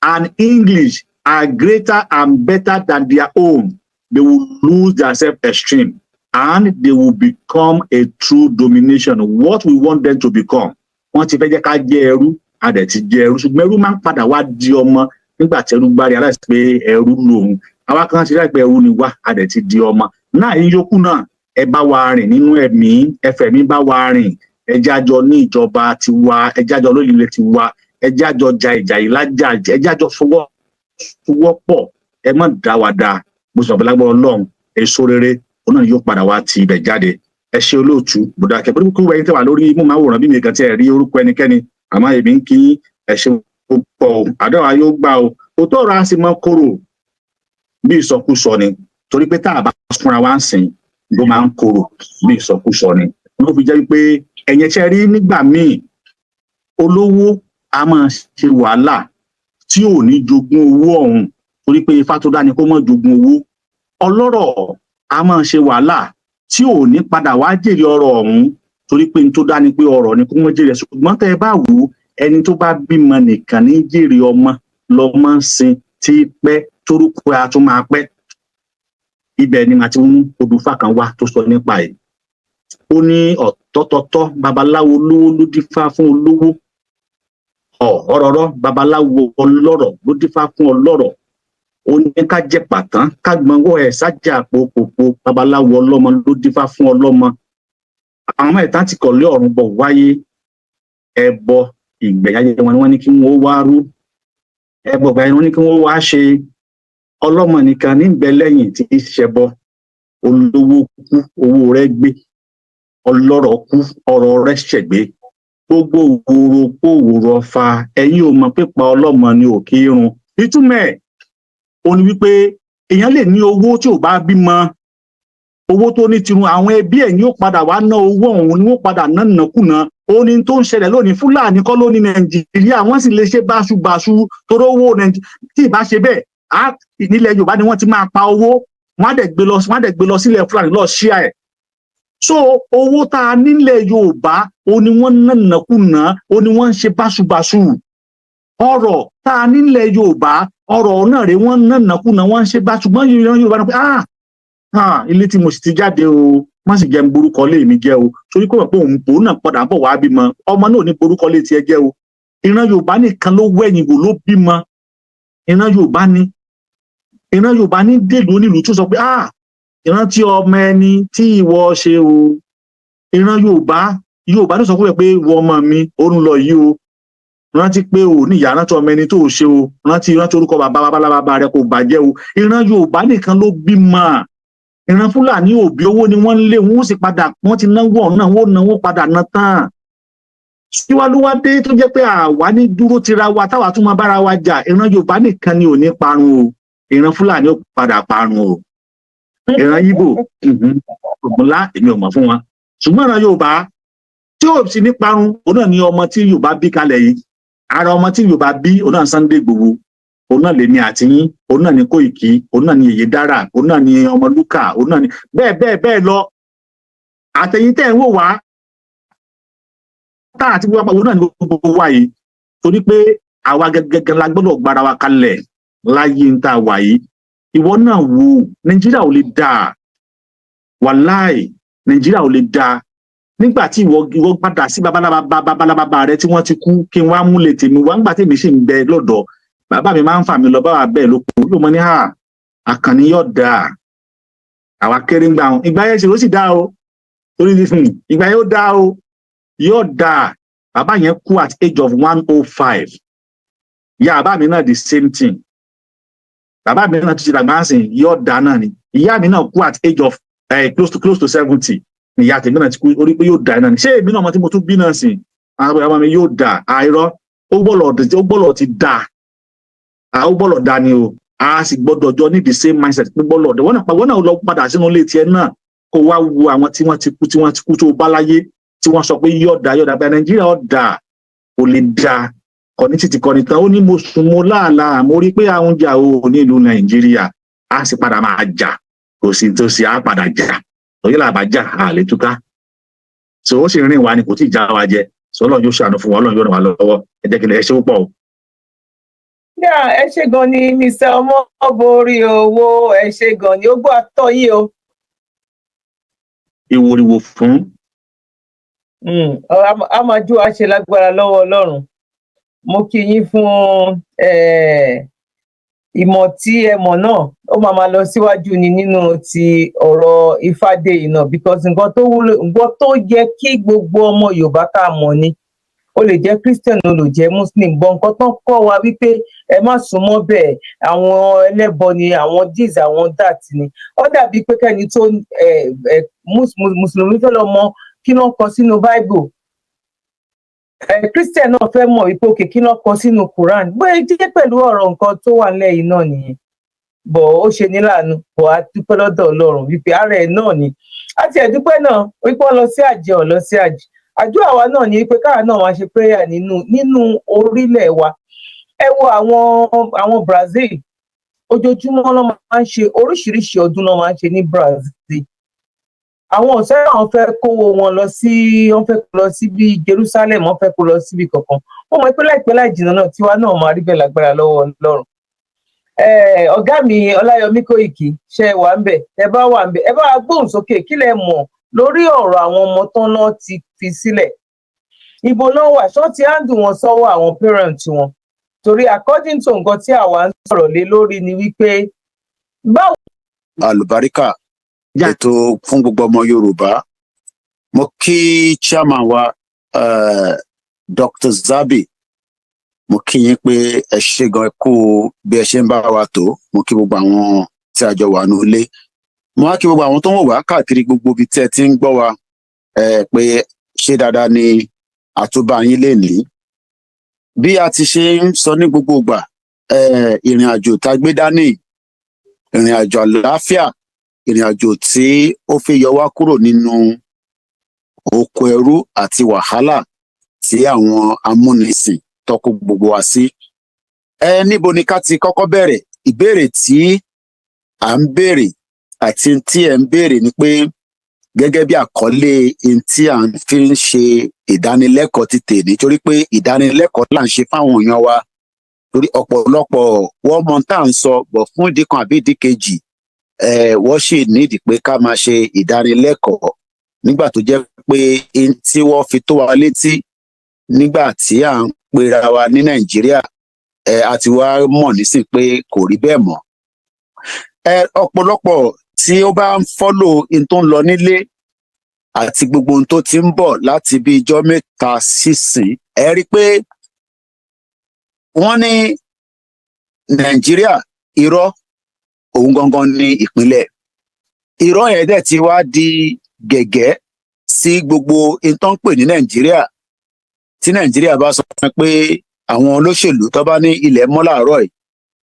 and English are greater and better than their own, they will lose their self-esteem and they will become a true domination. What we want them to become. Wọ́n ti fẹ́ jẹ́ ká jẹ́ ẹrú adẹ̀ ti jẹ́ ẹrú ṣùgbọ́n ẹrú máa ń padà wá di ọmọ nígbà tí ẹrú bá rí aláìsí pé ẹrú lòun àwa kan ti rí pé ẹrú ni wá adẹ̀ ti di ọmọ náà yín yókù náà ẹ bá wa rìn nínú ẹ̀mí ẹfẹ̀mí bá wa rìn ẹ jẹ́ àjọ ní ìjọba tiwa, ẹ jẹ́ àjọ lórílẹ̀ tiwa, ẹ jẹ́ àjọ ja ìjà yìí lájà, ẹ jẹ́ àjọ fọwọ́pọ̀, ẹ má dá wa dá bó sọ bọ́lá gbọ́ Ọlọ́run èso rere òun náà yóò padà wá ti ibẹ̀ jáde. Ẹ ṣe olóòtú bùdá kẹ pẹ̀lú kúrú ẹ̀yin tẹ́ wà lórí mú máa wòrán bí mi kan tí ẹ rí orúkọ ẹnikẹ́ni àmọ́ èmi ń kí ẹ ṣe púpọ̀ àdúrà yóò gbà o. Òótọ́ ọ̀rọ̀ á sì mọ́ kóró bí ìsọkúsọ ni, torí pé tá a bá fúnra wa ń sìn ló máa ń kóró bí ìsọkúsọ ni. Ló fi jẹ́ wípé ẹ̀yin ṣe rí nígbà míì olówó a máa ṣe wàhálà tí ò ní jogún owó ọ̀hún torí pé ifá tó dá ni kó má jogún owó. Ọlọ́rọ̀ a máa ṣe wàhálà tí ò ní padà wá jèrè ọrọ̀ ọ̀hún torí pé n tó dá ni pé ọrọ̀ ni kó má jèrè. Ṣùgbọ́n tẹ́ ẹ bá wò ó ẹni tó bá bímọ nìkan ní jèrè ọmọ lọmọ ń sin tí pẹ́ torúkọ a tún máa pẹ́. Ibẹ̀ ni màá ti mú odùfà kan wá tó sọ nípa ẹ̀. Ó ní ọ̀tọ̀tọ̀tọ̀ babaláwo olówó ló dífá fún olówó, ọ̀rọ̀rọ̀ babaláwo ọlọ́rọ̀ ló dífá fún ọlọ́rọ̀. Ó ní ká jẹ pàtán ká gbọ̀nwọ́ ẹ̀ sájà pòpòpò babaláwo ọlọ́mọ ló dífá fún ọlọ́mọ. Àwọn mẹ́ta ti kọ̀lé ọ̀run bọ̀ wáyé, ẹbọ ìgbẹ̀yàyé wọn ni wọ́n ní kí wọ́n wá rú, ẹbọ ìgbẹ̀yàyé wọn ní kí wọ́n wá ṣe. Ọlọ́mọ nìkan ní bẹ lẹ́yìn tí í ṣẹbọ. Olówó kú owó rẹ̀ gbé, ọlọ́rọ̀ kú ọrọ̀ rẹ̀ ṣẹ̀gbé. Gbogbo òwúrò kó òwúrò ọfà ẹ̀yin ò mọ̀ pípa ọlọ́mọ ni ò kí irun. Ìtumọ̀ ẹ̀ ó ní wípé èèyàn lè ní owó tí ò bá bímọ, owó tó ní tirun àwọn ẹbí ẹ̀ ní ó padà wá ná owó ọ̀hún ni wọ́n padà ná nàkúnà. Ó ní tó ń ṣẹlẹ̀ lónìí Fúlàní kọ́ ló ní Nàìjíríà, wọ́n sì lè ṣe báṣubàṣu torí owó Nàìjíríà tí ì bá ṣe bẹ́ẹ̀ nílẹ̀ Yorùbá ni wọ́n ti máa pa owó, wọ́n á dẹ̀ gbé lọ sílẹ̀ Fúlàní lọ ṣíà ẹ̀. So owó tá a nílẹ̀ Yorùbá ó ní wọ́n ná nàkúnà, ó ní wọ́n ń ṣe báṣubàṣu. Ọrọ̀ tá a nílẹ̀ Yorùbá ọrọ̀ náà rèé wọ́n ná nàkúnà, wọ́n ń ṣe báṣubàṣu. Yorùbá náà pé ilé tí mo sì ti jáde o má sì jẹ́ ń borúkọ lé mi jẹ́ o, torí kó mọ̀ pé òun náà padà bọ̀ wá bímọ, ọmọ náà ò ní borúkọ lé tiẹ̀ jẹ́ o. Ìran Yorùbá nìkan ló wẹ̀yìn wò ló bímọ. Ìran Yorùbá ní dèlú onílùú tó sọ pé ìrántí ọmọ ẹni tí ìwọ ṣe o. Ìran Yorùbá ló sọ pé ìwọ ọmọ mi ó ń lọ yìí o, rántí pé o ní ìyá rántí ọmọ ẹni tó ṣe o, rántí orúkọ bàbá rẹ kò bàjẹ́ o. Ìran Yorùbá nìkan ló bímọ. Ìran Fúlàní òbí owó ni wọ́n ń lé, wọ́n sì padà wọ́n ti náwó ọ̀nà wọ́n náwó padà ná tán. Síwájúwádé tó jẹ́ pé àwa ní dúró tira wa táwa tún máa bára wa jà. Ìran Yorùbá nìkan ni ò ní parun o, ìran Fúlàní ó padà parun o. Ìran Yíbò ògùnlá èmi ò mọ̀ fún wọn, ṣùgbọ́n ìran Yorùbá tí ò sì ní parun òun náà ni ọmọ tí Yorùbá bí kalẹ̀ yìí. Ara ọmọ tí Yorùbá bí òun náà Sunday Igboho, òun náà lèmi àti yín, òun náà ni Kóìkì, òun náà ni Yèyé Dára, òun náà ni Ọmọlúkà, òun náà ni bẹ́ẹ̀ lọ. Àtẹ̀yìn tẹ́ ń wò wá tá àti wíwá òun náà ni gbogbo wa yìí, torí pé àwa gẹ́gẹ́ la gbọ́dọ̀ gbára wa kalẹ̀ láyé ń tà wà yìí. Ìwọ náà wo Nàìjíríà ò lè dáa, wàláì Nàìjíríà ò lè dáa. Nígbà tí ìwọ padà sí babalábá rẹ tí wọ́n ti kú, kí n wá múlẹ̀ tèmi wá nígbà tèmi sì ń bẹ lọ́dọ̀ bàbá mi máa ń fà mí lọ báwa bẹ́ẹ̀ ló kú ló mọ ní Àkànní yóò dáa. Àwa kéré ń gbà wọn ìgbà yẹn sì ló sì dáa o, torí ìgbà yẹn ó dáa o, yóò dáa. Bàbá yẹn kú at age of 105. Ìyá bàbá mi náà the same thing. Bàbá mi náà ti ṣe dàgbà sìn yóò dáa náà ni. Ìyá mi náà kú at age of close to 70. Ìyá tèmi náà ti kú orí pé yóò dáa náà ni. Ṣé èmi náà ọmọ tí mo tún bí náà sìn àwọn ọmọ mi yóò dáa? Àìrọ́ ó gbọ́dọ̀ ti dáa. Ó gbọ́dọ̀ dáa ni o. A sì gbọ́dọ̀ jọ ní the same mindset pé gbọ́dọ̀ wọ́n náà lọ padà sínú ilé tiẹ̀ náà kó wá wo àwọn tí wọ́n ti kú tó bá láyé tí wọ́n sọ pé yóò dáa bẹ́ẹ̀ Nàìjíríà ó dáa kò lè dáa. Kọ́ni títí kọ́ni tán ó ní mo sùn mo láàlá mo rí pé àwọn jà o ní ìlú Nàìjíríà á sì padà máa jà, kò sí tó sì á padà jà, òye làbá jà á lè túká. So ó sì rìn wá ni kò tí ì já wa jẹ. So Ọlọ́run yóò ṣàánú fún wa, Ọlọ́run yóò ràn wá lọ́wọ́. Ẹ jẹ́ kí ẹ ṣe púpọ̀ o. Ẹ ṣé gan ni Mr. Ọmọborí owó, ẹ ṣé gan ni ó gbọ́ àtọ́ yìí o. Ìwòrìwò fún. A máa jó àṣẹ lágbára lọ́wọ́ Ọlọ́run. Mo kí yín fún ìmọ̀ tí ẹ mọ̀ náà ó máa lọ síwájú ni nínú ti ọ̀rọ̀ Ifádé yìí náà, because nǹkan tó wúlò, nǹkan tó yẹ kí gbogbo ọmọ Yorùbá ká mọ̀ ni. Ó lè jẹ́ Christian, ó lè jẹ́ Muslim, bọ̀ nǹkan tán kọ́ wa wípé ẹ má súnmọ́ bẹ́ẹ̀, àwọn ẹlẹ́bọ ni, àwọn this àwọn that ni. Ó dàbí pé kẹ́ni tó Mùsùlùmí fẹ́ lọ mọ kí ló ń kọ sínú Bible, Christian náà fẹ́ mọ̀ wípé òkè kí ló ń kọ sínú Quran. Bóyá jẹ́ pẹ̀lú ọ̀rọ̀ nǹkan tó wà nílẹ̀ yìí náà nìyẹn. Bọ̀ ó ṣe ní láàánú, bọ̀ á dúpẹ́ lọ́dọ̀ Ọlọ́run wípé ara ẹ̀ náà ni. Àti ẹ̀dúpẹ́ náà wípé wọ́n lọ sí àjẹ́ ọ̀ lọ sí àjẹ́. Àdúrà wa náà ni pé káwa náà máa ṣe prayer nínú orílẹ̀ wa. Ẹ wo àwọn Brazil, ojoojúmọ́ ló máa ń ṣe oríṣiríṣi ọdún ló máa ń ṣe ní Brazil. Àwọn ọ̀sẹ̀ àwọn fẹ́ kówó wọn lọ sí bí Jerusalem, wọ́n fẹ́ kó lọ síbi kankan. Wọ́n mọ̀ pé láìpẹ́ láì jìnnà náà tiwa náà máa rí bẹ́ẹ̀ lágbára lọ́wọ́ Ọlọ́run. Ọ̀gá mi Ọláyọmí Kóìkì, ṣe wà ń bẹ̀, ẹ bá wà ń bẹ̀, ẹ bá wa gbóhùn sókè, kí lẹ mọ̀ lórí ọ̀rọ̀ àwọn ọmọ tán náà ti fi sílẹ̀. Ibo ló wà, ṣọ́ ti handle wọn sọ́wọ́ àwọn parent wọn. Torí according to nǹkan tí àwa ń sọ̀rọ̀ lé lórí ni wípé báwo. Àlùbáríkà ètò fún gbogbo ọmọ Yorùbá. Mo kí chairman wa Dr. Zabi, mo kí yín pé ẹ ṣe gan kú bí ẹ ṣe ń bá wa tó. Mo kí gbogbo àwọn tí a jọ wà ní ilé. Mo wá kí gbogbo àwọn tó ń wò wá káàkiri gbogbo ibi tí ẹ ti ń gbọ́ wa pé ṣé dáadáa ni àtúbà yín lè ní. Bí a ti ṣe ń sọ ní gbogbo ìgbà, ìrìn àjò tá a gbé dání, ìrìn àjò àlàáfíà, ìrìn àjò tí ó fi yọ wá kúrò nínú oko ẹrú àti wàhálà tí àwọn amúnisìn tọ́kù gbogbo wa sí. Níbo ni ká ti kọ́kọ́ bẹ̀rẹ̀? Ìbéèrè tí à ń béèrè àti tí ẹ̀ ń béèrè ni pé gẹ́gẹ́ bí àkọlé tí à ń fi ń ṣe ìdánilẹ́kọ̀ọ́ ti tè nítorí pé ìdánilẹ́kọ̀ọ́ là ń ṣe fáwọn èèyàn wa, torí ọ̀pọ̀lọpọ̀ wọ́n mọ tá à ń sọ bọ̀ fún ìdí kan àbí ìdí kejì wọ́n sì nídìí pé ká máa ṣe ìdánilẹ́kọ̀ọ́ nígbà tó jẹ́ pé tí wọ́n fi tó wa létí nígbà tí à ń pera wa ní Nàìjíríà a ti wá mọ̀ nísìn pé kò rí bẹ́ẹ̀ mọ́. Ọ̀pọ̀lọpọ̀ tí ó bá ń fọ́lò in tó ń lọ nílé àti gbogbo ohun tó ti ń bọ̀ láti bí ijọ́ mẹ́ta sísìn, ẹ rí i pé wọ́n ní Nàìjíríà irọ́ òun gangan ní ìpínlẹ̀. Irọ́ yẹn dẹ̀ ti wá di gẹ̀gẹ́ sí gbogbo in tó ń pè ní Nàìjíríà. Tí Nàìjíríà bá sọ pé àwọn olóṣèlú tó bá ní ilẹ̀ mọ́ láàárọ̀ yìí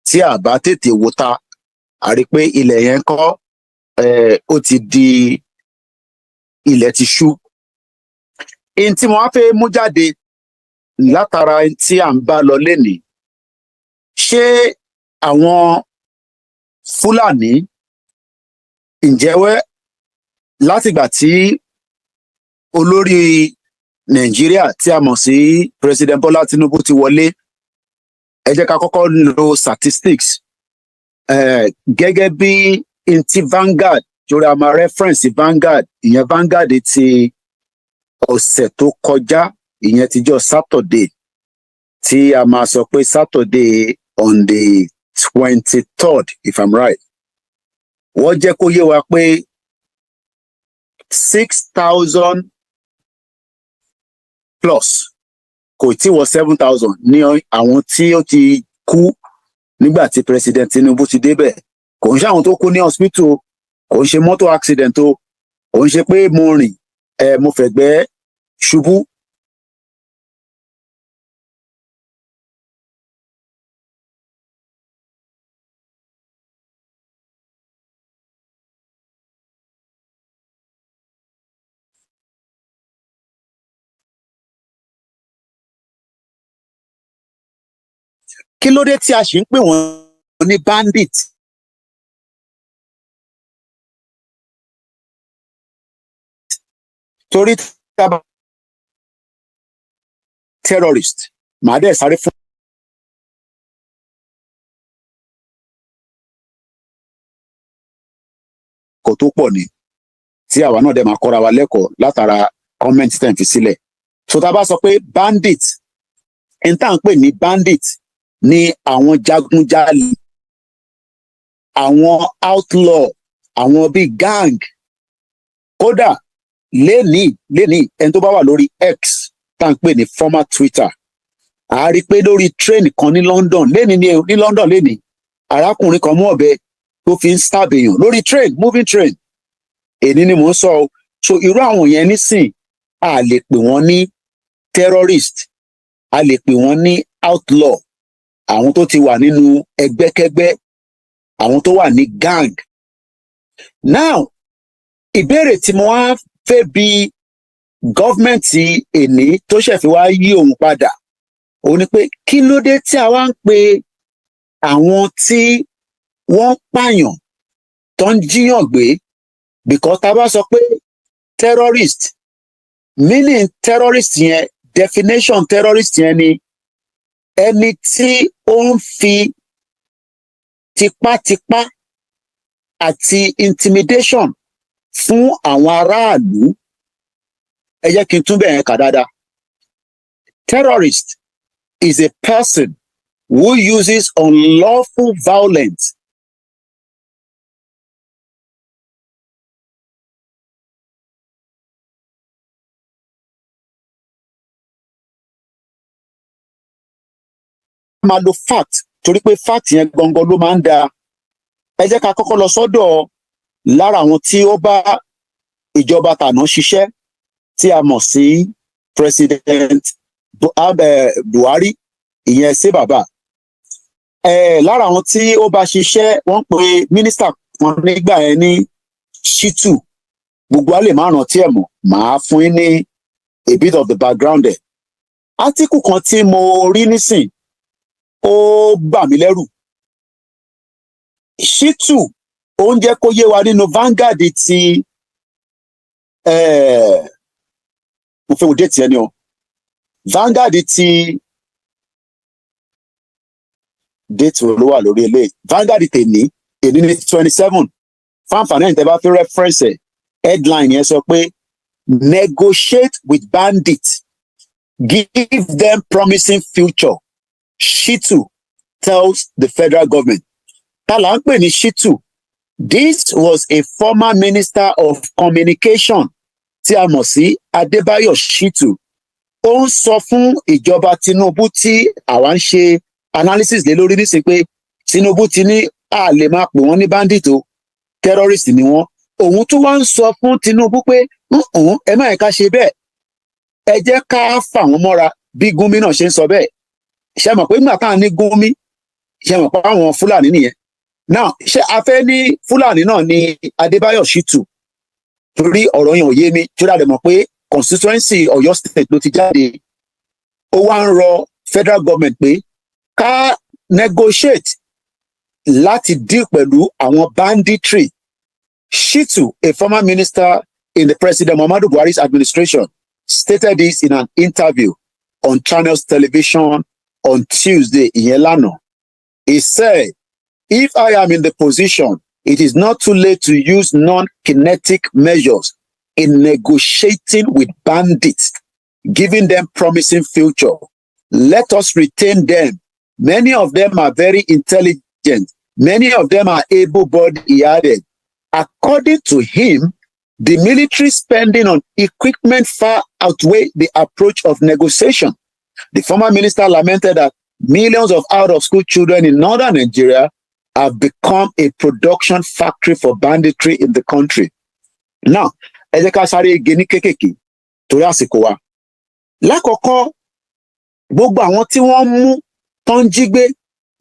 tí a bá tètè wò ta, a rí i pé ilẹ̀ yẹn kọ́ ó ti di ilẹ̀ ti ṣú. In tí mo wá fẹ́ mú jáde látara tí à ń bá lọ lénìí, ṣé àwọn Fúlàní ǹjẹ́wẹ́ látìgbà tí olórí Nàìjíríà tí a mọ̀ sí President Bọ́lá Tinubu ti wọlé, ẹ jẹ́ ká kọ́kọ́ lo statistics gẹ́gẹ́ bí ti Vanguard, torí a máa reference Vanguard, ìyẹn Vanguard ti ọ̀sẹ̀ tó kọjá, ìyẹn tíjọ́ Saturday, tí a máa sọ pé Saturday on the 23rd if I'm right. Wọ́n jẹ́ kó yé wa pé 6,000 plus kò tí wọ 7,000 ní àwọn tí ó ti kú nígbà tí President Tinubu ti débẹ̀. Kò ń ṣe àwọn tó kú ní hospital, kò ń ṣe mọ́tò accident o, kò ń ṣe pé mo rìn mo fẹ̀gbẹ́ ṣubú. Kí ló dé tí a ṣì ń pè wọ́n ní bandit? Torí tábà terrorist màá dẹ̀ sáré fún ọkọ̀ tó pọ̀ ni tí àwa náà dẹ̀ máa kọ́ra wa lẹ́kọ̀ọ́ látara comment ten fi sílẹ̀. So tá a bá sọ pé bandit, n tá à ń pè ní bandit ní àwọn jagunjalè àwọn outlaw àwọn bíi gang. Kódà lénìí ẹni tó bá wà lórí X tá à ń pè ní former Twitter, a rí i pé lórí train kan ní London ní London lénìí arákùnrin kan mú ọ̀bẹ tó fi ń stab èèyàn lórí train, moving train. Èní ni mò ń sọ so irú àwọn yẹn nísìn a lè pè wọ́n ní terrorist, a lè pè wọ́n ní outlaw, àwọn tó ti wà nínú ẹgbẹ́kẹ́gbẹ́, àwọn tó wà ní gang. Now ìbéèrè tí mo wá fẹ́ bi gọ́fìmẹ̀ntì èní tó ṣẹ̀fi wá yí òun padà òun ni pé kí ló dé tí a wá ń pe àwọn tí wọ́n pààyàn tó ń jíyàn gbé, because tá a bá sọ pé terrorist, meaning terrorist yẹn, definition terrorist yẹn ni ẹni tí ó ń fi tipátipá àti intimidation fún àwọn aráàlú. Ẹ jẹ́ kí n tún bẹ̀rẹ̀ kà dáadáa. Terrorist is a person who uses unlawful violence máa lo fact torí pé fact yẹn gangan ló máa ń da. Ẹ jẹ́ ká kọ́kọ́ lọ sọ́dọ̀ lára àwọn tí ó bá ìjọba tàná ṣiṣẹ́ tí a mọ̀ sí President Buhari, ìyẹn sí bàbá. Lára àwọn tí ó bá ṣiṣẹ́ wọ́n pe mínísítà kan nígbà yẹn ní Shitu. Gbogbo a lè má rántí ẹ̀ mọ̀, màá fún yín ní a bit of the background ẹ̀. Átíkù kan tí mo rí nísìn ó bà mí lẹ́rù. Shitu ó ń jẹ́ kó yé wa nínú Vanguard ti mo fẹ́ wo déètì ẹni o Vanguard ti déètì ló wà lórí eléyìí. Vanguard tèmi èní ní 27 fáǹfààní ẹ̀yìn tẹ́ bá fi reference ẹ̀, headline yẹn sọ pé negotiate with bandits, give them promising future, Shitu tells the federal government. Ta là ń pè ní Shitu? This was a former minister of communication tí a mọ̀ sí Adébáyọ̀ Shitu. Ó ń sọ fún ìjọba Tinubu tí àwa ń ṣe analysis lé lórí nísìnyí pé Tinubu ti ní a lè máa pè wọ́n ní bandit o, terrorist ni wọ́n. Òun tún wá ń sọ fún Tinubu pé ẹ má yẹ ká ṣe bẹ́ẹ̀, ẹ jẹ́ ká fà wọ́n mọ́ra bí Gúnmi náà ṣe ń sọ bẹ́ẹ̀. Ṣé mọ̀ pé nígbà táwọn ní Gúnmi, ṣé mọ̀ pé àwọn Fúlàní nìyẹn. Now ṣé a fẹ́ ní Fúlàní náà ní Adébáyọ̀ Shitu? Torí ọ̀rọ̀ yẹn ò yé mi, tí ó dàdé mọ̀ pé constituency Ọ̀yọ́ state ló ti jáde. Ó wá ń rọ federal government pé ká negotiate láti deal pẹ̀lú àwọn banditry. Shitu, a former minister in the President Muhammadu Buhari's administration, stated this in an interview on Channels Television on Tuesday ìyẹn lánàá. He said, if I am in the position, it is not too late to use non-kinetic measures in negotiating with bandits, giving them promising future. Let us retain them. Many of them are very intelligent. Many of them are able-bodied, he added. According to him, the military spending on equipment far outweigh the approach of negotiation. The former minister lamented that millions of out-of-school children in northern Nigeria have become a production factory for banditry in the country. Now, ẹ jẹ́ ká sáré ege ní kékèké torí àsìkò wa. Lákọ̀ọ́kọ́, gbogbo àwọn tí wọ́n mú tó ń jí gbé,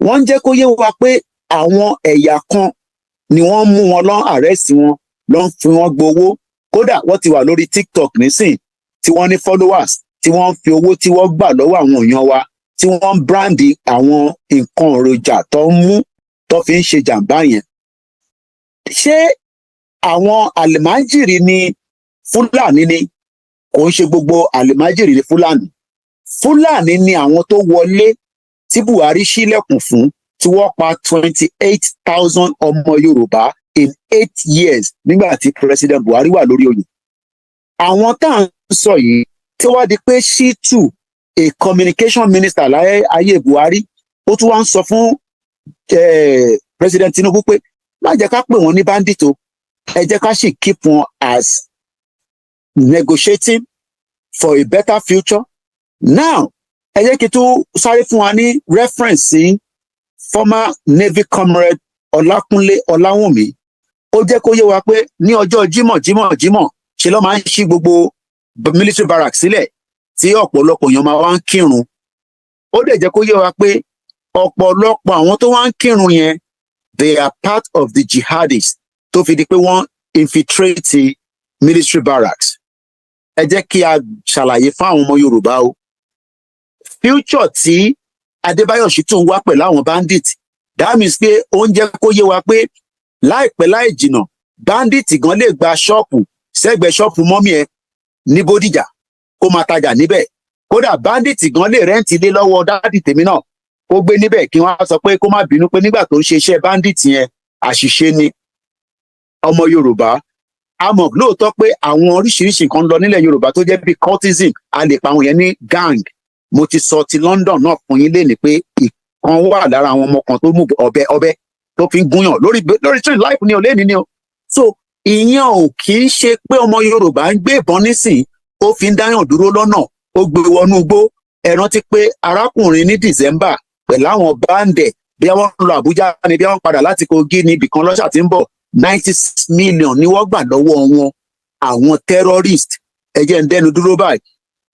wọ́n ń jẹ́ kó yé wa pé àwọn ẹ̀yà kan ni wọ́n mú wọn lọ́n àrẹ́sì wọn, lọ́n fi wọ́n gbowó. Kódà wọ́n ti wà lórí TikTok nísìn tí wọ́n ní followers, tí wọ́n fi owó tí wọ́n gbà lọ́wọ́ àwọn èèyàn wa, tí wọ́n ń brandi àwọn nǹkan èròjà tó ń mú tó fi ń ṣe jàǹbá yẹn. Ṣé àwọn àlìmájìrì ni Fúlàní ni? Kò ń ṣe gbogbo àlìmájìrì ni Fúlàní. Fúlàní ni àwọn tó wọlé tí Buhari ṣílẹ̀kùn fún, tí wọ́n pa 28,000 ọmọ Yorùbá in 8 years nígbà tí President Buhari wà lórí oyè. Àwọn tá à ń sọ yìí tí wọ́n di pé Shitu, a communication minister láyé ayé Buhari, ó tún wá ń sọ fún President Tinubu pé má jẹ́ ká pè wọ́n ní bandit o, ẹ jẹ́ ká sì keep wọn as negotiating for a better future. Now ẹ jẹ́ kí n tún sáré fún wa ní reference sí former Navy comrade Ọlákúnlé Ọláwùnmí. Ó jẹ́ kó yé wa pé ní ọjọ́ Jímọ̀ ṣe ló máa ń ṣí gbogbo military barracks sílẹ̀ tí ọ̀pọ̀lọpọ̀ èèyàn máa wá ń kírun. Ó dẹ̀ jẹ́ kó yé wa pé ọ̀pọ̀lọpọ̀ àwọn tó wá ń kírun yẹn, they are part of the jihadists tó fi di pé wọ́n infiltrate military barracks. Ẹ jẹ́ kí a ṣàlàyé fún àwọn ọmọ Yorùbá o. Future tí Adébáyọ̀ Ṣítù ń wá pẹ̀lú àwọn bandit, that means pé ó ń jẹ́ kó yé wa pé láìpẹ́ láì jìnà bandit gan lè gba ṣọ́ọ̀pù sẹ́gbẹ̀ẹ́ ṣọ́ọ̀pù mọ́mí ẹ ní Bódìjà kó máa tajà níbẹ̀. Kódà bandit gan lè rẹ́ǹtì ilé lọ́wọ́ dádì tèmi náà kó gbé níbẹ̀ kí wọ́n á sọ pé kó má bínú pé nígbà tó ń ṣe iṣẹ́ bandit yẹn àṣìṣe ni. Ọmọ Yorùbá a mọ̀ lóòótọ́ pé àwọn oríṣiríṣi nǹkan lọ nílẹ̀ Yorùbá tó jẹ́ bí cultism, a lè pa àwọn yẹn ní gang. Mo ti sọ ti London náà fún yín lénìí pé ìkan wà lára àwọn ọmọ kan tó mú ọ̀bẹ tó fi ń gúnyàn lórí train life ni ò lénìí ni o. So ìyẹn ò kì í ṣe pé ọmọ Yorùbá ń gbé ìbọn nísìn ó fi ń dáyàn dúró lọ́nà ó gbé wọnú igbó. Ẹ rántí pé arákùnrin ní December pẹ̀lú àwọn báńdẹ̀ bí wọ́n lọ Àbújá ni bí wọ́n padà láti Kogi ní ibìkan lọ́sà tí ń bọ̀ 96 million ni wọ́n gbà lọ́wọ́ wọn àwọn terrorist. Ẹ jẹ́ ń dẹ́nu dúró báyìí.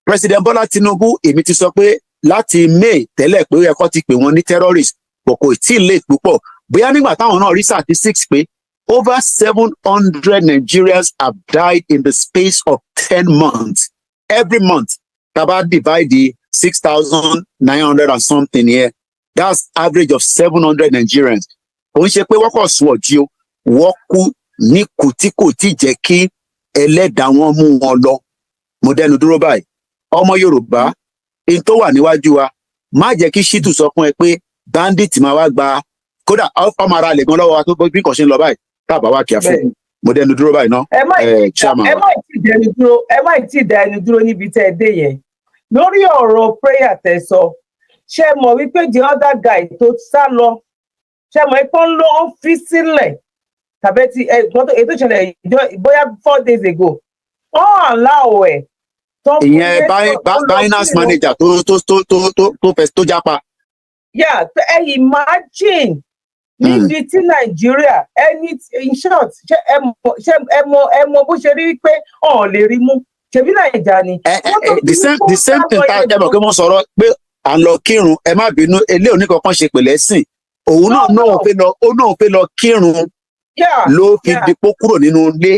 President Bọ́lá Tinubu èmi ti sọ pé láti May tẹ́lẹ̀ pé ó yẹ kó ti pè wọ́n ní terrorist but kò tí ì late púpọ̀. Bóyá nígbà táwọn náà rí statistics pé over 700 Nigerians have died in the space of 10 months. Every month, about divide the 6,900 and something here. That's average of 700 Nigerians. Ó ń ṣe pé wọ́n kọ̀ sùn ọ̀jí o, wọ́n kú ní kù tí kò tí jẹ́ kí ẹlẹ́dàá wọn mú wọn lọ. Mo dẹnu dúró báyìí. Ọmọ Yorùbá, in tó wà níwájú wa, má jẹ́ kí Ṣítù sọ fún ẹ pé bandit máa wá gba kódà ọmọ ara lè gan lọ́wọ́ wa tó bí nǹkan ṣe ń lọ báyìí tábà wá kíá fún mo dẹnu dúró báyìí ná. ẹ má tí ì dẹnu dúró níbi tẹ́ ẹ dé yẹn lórí ọ̀rọ̀ prayer tẹ́ sọ. Ṣé mọ̀ wípé the other guy tó sá lọ, ṣé mọ̀ pé ó ń lọ ó fi sílẹ̀ tàbí ti ètò ìṣẹ̀lẹ̀ bóyá 4 days ago wọ́n àláwọ̀ ẹ̀. Ìyẹn Binance manager tó jápa. Yeah, imagine níbi tí Nàìjíríà ẹni in short ṣe ẹ mọ bó ṣe rí pé ọ̀n lè rí mú ṣebí Nàìjà ni. The same thing tá ẹ mọ̀ pé wọ́n sọ̀rọ̀ pé à ń lọ kírun ẹ má bínú ilé oníkankan ṣe pẹ̀lẹ́ sìn òun náà fẹ́ lọ kírun ló fi dipò kúrò nínú ilé.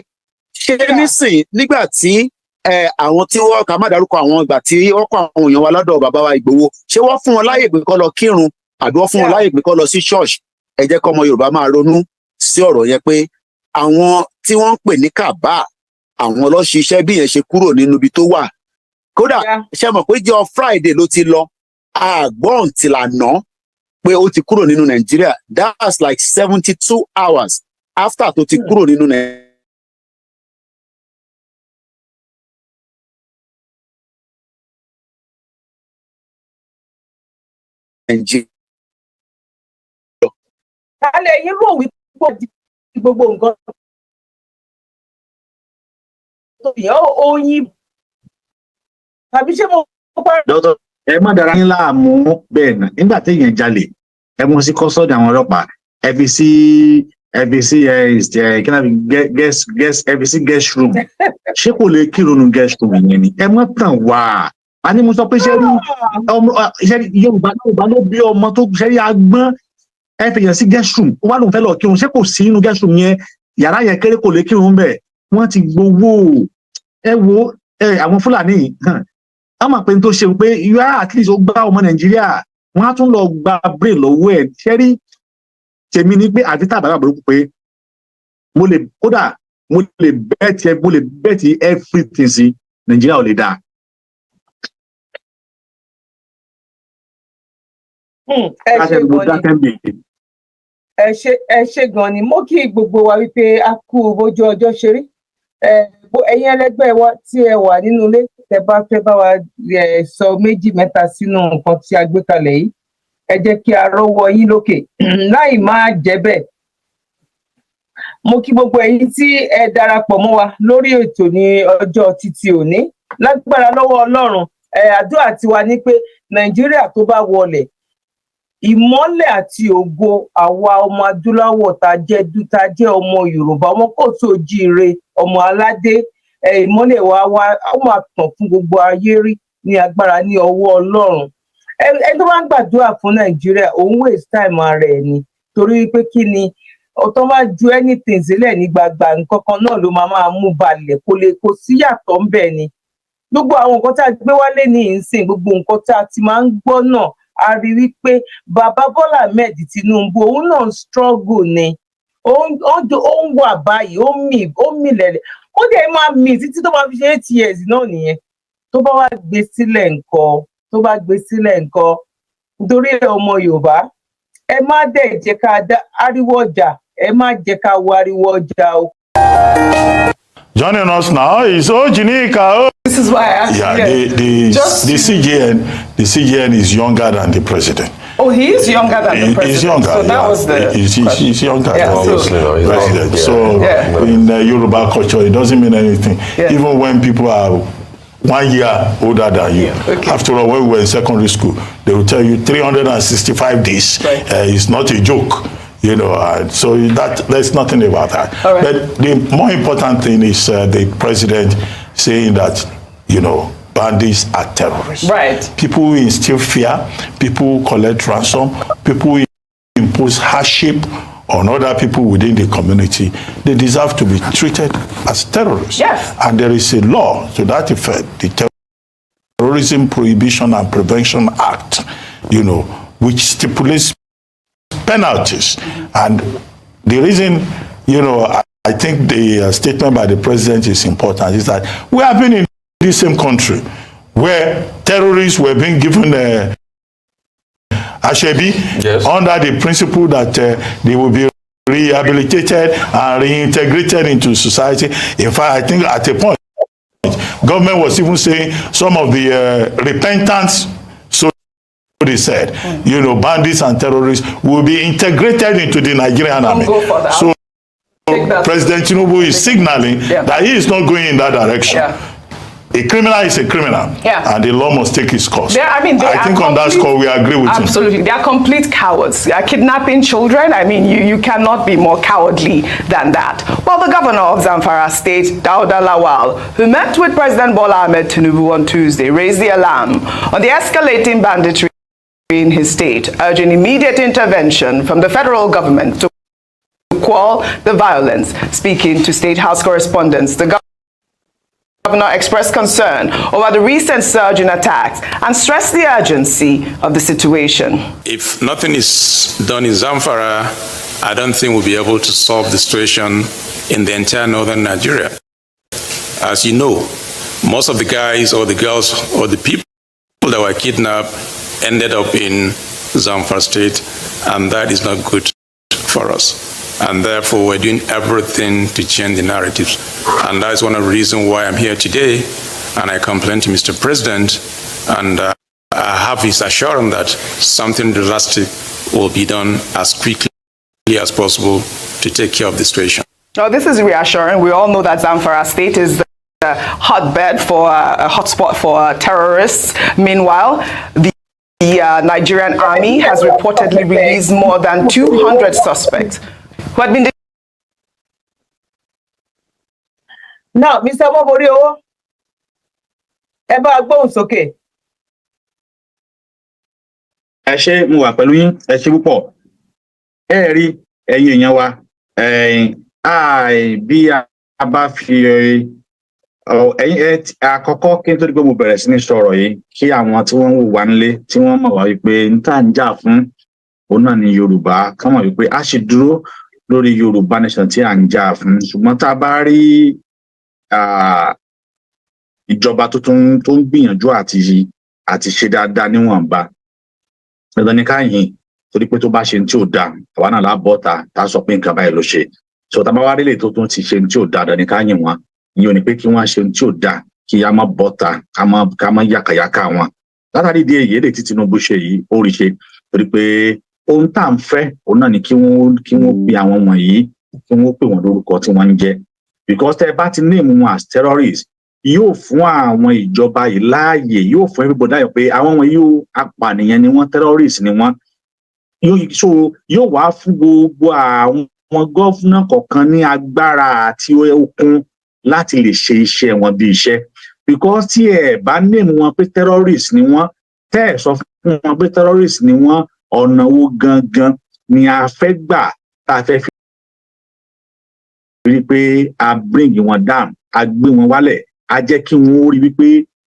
Ṣé nísìn nígbà tí àwọn tí wọ́n kà má dárúkọ àwọn ìgbà tí wọ́n kọ àwọn èèyàn wa lọ́dọ̀ bàbá wa Ìgbòho ṣé wọ́n fún wọn láyè pé kó lọ kírun àbí wọ́n fún wọn láyè pé kó lọ sí church? Ẹ jẹ́ kọ́ ọmọ Yorùbá máa ronú sí ọ̀rọ̀ yẹn pé àwọn tí wọ́n ń pè ní kàbá àwọn ọlọ́ṣiṣẹ́ bí yẹn ṣe kúrò nínú ibi tó wà. Kódà ṣe mọ̀ pé jẹ́ Friday ló ti lọ àgbọ̀n tìlànà pé ó ti kúrò nínú Nàìjíríà. That's like 72 hours after tó ti kúrò nínú Nàìjíríà. Alẹ́ yín rò wípé gbogbo nǹkan tó yẹ oyin tàbí ṣé mo pa. Dọ́tọ̀ ẹ má dára yín láàmú bẹ́ẹ̀ náà nígbà téèyàn jalè ẹ mú sí kọ́sọ́ọ̀dì àwọn ọlọ́pàá ẹ fi sí guest room ṣé kò lè kírun guest room yẹn ni ẹ má tàn wá. A ní mo sọ pé ṣẹ́rí Yorùbá ló bí ọmọ tó ṣẹ́rí agbọ́n ẹ fi yàn sí guest room ó wá lóun fẹ́ lọ kírun ṣé kò sí inú guest room yẹn yàrá yẹn kéré kò lè kírun bẹ́ẹ̀ wọ́n ti gbowó ẹ wo àwọn Fúlàní á mà pé n tó ṣeun pé yóò at least ó gbá ọmọ Nàìjíríà wọ́n á tún lọ gba brain lọ́wọ́ ẹ̀ ṣẹ́rí tèmi ni pé àti tàbá burúkú pé mo lè bẹ́ẹ̀tì everything sí Nàìjíríà ò lè dáa. Ẹ ṣe gan ni mo kí gbogbo wa wípé a kú bójú ọjọ́ ṣe rí. Ẹ̀yin ẹlẹgbẹ́ wa tí ẹ wà nínú ilé tẹ́ bá fẹ́ bá wa sọ méjì mẹ́ta sínú nǹkan tí a gbé kalẹ̀ yìí ẹ jẹ́ kí a rọ́wọ́ yín lókè láì máa jẹ́ bẹ́ẹ̀ mo kí gbogbo ẹ̀yin tí ẹ darapọ̀ mọ́ wa lórí ètò ní ọjọ́ títí òní lágbára lọ́wọ́ Ọlọ́run. Àdúrà tiwa ní pé Nàìjíríà tó bá wọlẹ̀, ìmọ́lẹ̀ àti ògo àwa ọmọ adúláwọ̀ tá jẹ́ ọmọ Yorùbá, ọmọ kóòtù òjíire, ọmọ aládé, ìmọ́lẹ̀ wa ó máa tàn fún gbogbo ayé rí ní agbára ní ọwọ́ Ọlọ́run. Ẹ tó bá ń gbàdúrà fún Nàìjíríà, òun waste time ara ẹ̀ ni, torí pé kí ni ọ̀tọ́ bá ju anything sílẹ̀ ní gbàgbà nǹkan kan náà ló máa mú balẹ̀, kò sí yàtọ̀ ń bẹ̀ ni. Gbogbo àwọn nǹkan tá a gbé wálé ní ìsìn, gbogbo nǹkan tá a ti máa ń gbọ́ náà, a rí wípé bàbá Bọ́lá Ahmed Tinubu òun náà struggle ni, ó ń wà báyìí, ó mì lẹ̀lẹ̀, ó dẹ̀ máa mì títí tó máa fi ṣe 8 years náà nìyẹn. Tó bá wá gbé sílẹ̀ nǹkan, nítorí ọmọ Yorùbá, ẹ má dẹ̀ jẹ́ ká dá ariwo ọjà, ẹ má jẹ́ ká wo ariwo ọjà o. Joining us now is Ojinika. This is why I asked you. The CGN is younger than the president. Oh, he is younger than the president. He's younger. So that was the he's younger than the president. So in Yoruba culture, it doesn't mean anything. Yeah. Even when people are 1 year older than you. Okay. After all, when we were in secondary school, they will tell you 365 days. Right. It's not a joke. So there's nothing about that. Right. But the more important thing is the president saying that, bandits are terrorists. Right. People who instill fear, people who collect ransom, people who impose hardship on other people within the community, they deserve to be treated as terrorists. Yes. And there is a law to that effect, the Terrorism Prohibition and Prevention Act, which stipulates penalties. And the reason, I think the statement by the president is important, is that we have been in the same country where terrorists were being given Ashebi, yes, under the principle that they will be rehabilitated and reintegrated into society. In fact, I think at a point, government was even saying some of the repentance, so they said, bandits and terrorists will be integrated into the Nigerian army. So President Tinubu is signaling that he is not going in that direction. Yeah. A criminal is a criminal, and the law must take its course. I think on that score we agree with him. Absolutely, they are complete cowards. They are kidnapping children. You cannot be more cowardly than that. Well, the governor of Zamfara State, Dauda Lawal, who met with President Bola Ahmed Tinubu on Tuesday, raised the alarm on the escalating banditry in his state, urging immediate intervention from the federal government to quell the violence. Speaking to State House correspondents, the governor expressed concern over the recent surge in attacks and stressed the urgency of the situation. If nothing is done in Zamfara, I don't think we'll be able to solve the situation in the entire northern Nigeria. As you know, most of the guys or the girls or the people that were kidnapped ended up in Zamfara State, and that is not good for us. And therefore, we're doing everything to change the narratives. And that's one of the reasons why I'm here today. And I complain to Mr. President, and I have his assurance that something drastic will be done as quickly as possible to take care of the situation. Now, this is reassuring. We all know that Zamfara State is the hotbed for a hotspot for terrorists. Meanwhile, the Nigerian army has reportedly released more than 200 suspects who had been. Now, Mr. Moborio, ẹ bá gbóhùn sókè. Ẹ ṣé, mo wà pẹ̀lú yín, ẹ ṣé púpọ̀. Ẹ rí ẹ̀yin èèyàn wa, bí a bá fi àkọ́kọ́ kí n tó di pé mo bẹ̀rẹ̀ sí ní sọ̀rọ̀ yìí, kí àwọn tí wọ́n ń wò wá nílé tí wọ́n mọ̀ wá wípé n tá ń jà fún òun náà ni Yorùbá, ká mọ̀ wípé a ṣì dúró lórí Yorùbá nation tí à ń jà fún. Ṣùgbọ́n tá a bá rí ìjọba tó ń gbìyànjú àti ṣe dáadáa níwọ̀nba, dandan ni ká yìn, torí pé tó bá ṣe tí ò dáa, àwa náà lábọ́ tá a sọ pé nǹkan báyìí ló ṣe. So tá a bá wá rí lè tó tún ti ṣe tí ò dáa, dandan ni ká yìn wọn. Ìyẹn ò ní pé kí wọ́n ṣe tí ò dáa, kí a má bọ́ta, ká má yàkàyàkà wọn. Látàrí ìdí èyí, èdè tí Tinubu ṣe yìí, ó rí ṣe, torí pé ohun tá à ń fẹ́ òun náà ni kí wọ́n pe àwọn wọ̀nyí kí wọ́n pè wọ́n lórúkọ tí wọ́n ń jẹ́ because tẹ́ ẹ bá ti name wọn as terrorists yóò fún àwọn ìjọba yìí láàyè yóò fún everybody láàyè pé àwọn wọn yóò apànìyàn ni wọ́n terrorists ni wọ́n yóò wá fún gbogbo àwọn gọ́fúnà kọ̀ọ̀kan ní agbára àti okun láti lè ṣe iṣẹ́ wọn bí iṣẹ́ because tí ẹ bá name wọn pé terrorists ni wọ́n tẹ́ ẹ sọ fún wọn pé terrorists ni wọ́n ọ̀nà wo gangan ni a fẹ́ gbà tá a fẹ́ fi rí pé a bring wọn down a gbé wọn wálẹ̀ a jẹ́ kí wọ́n rí wípé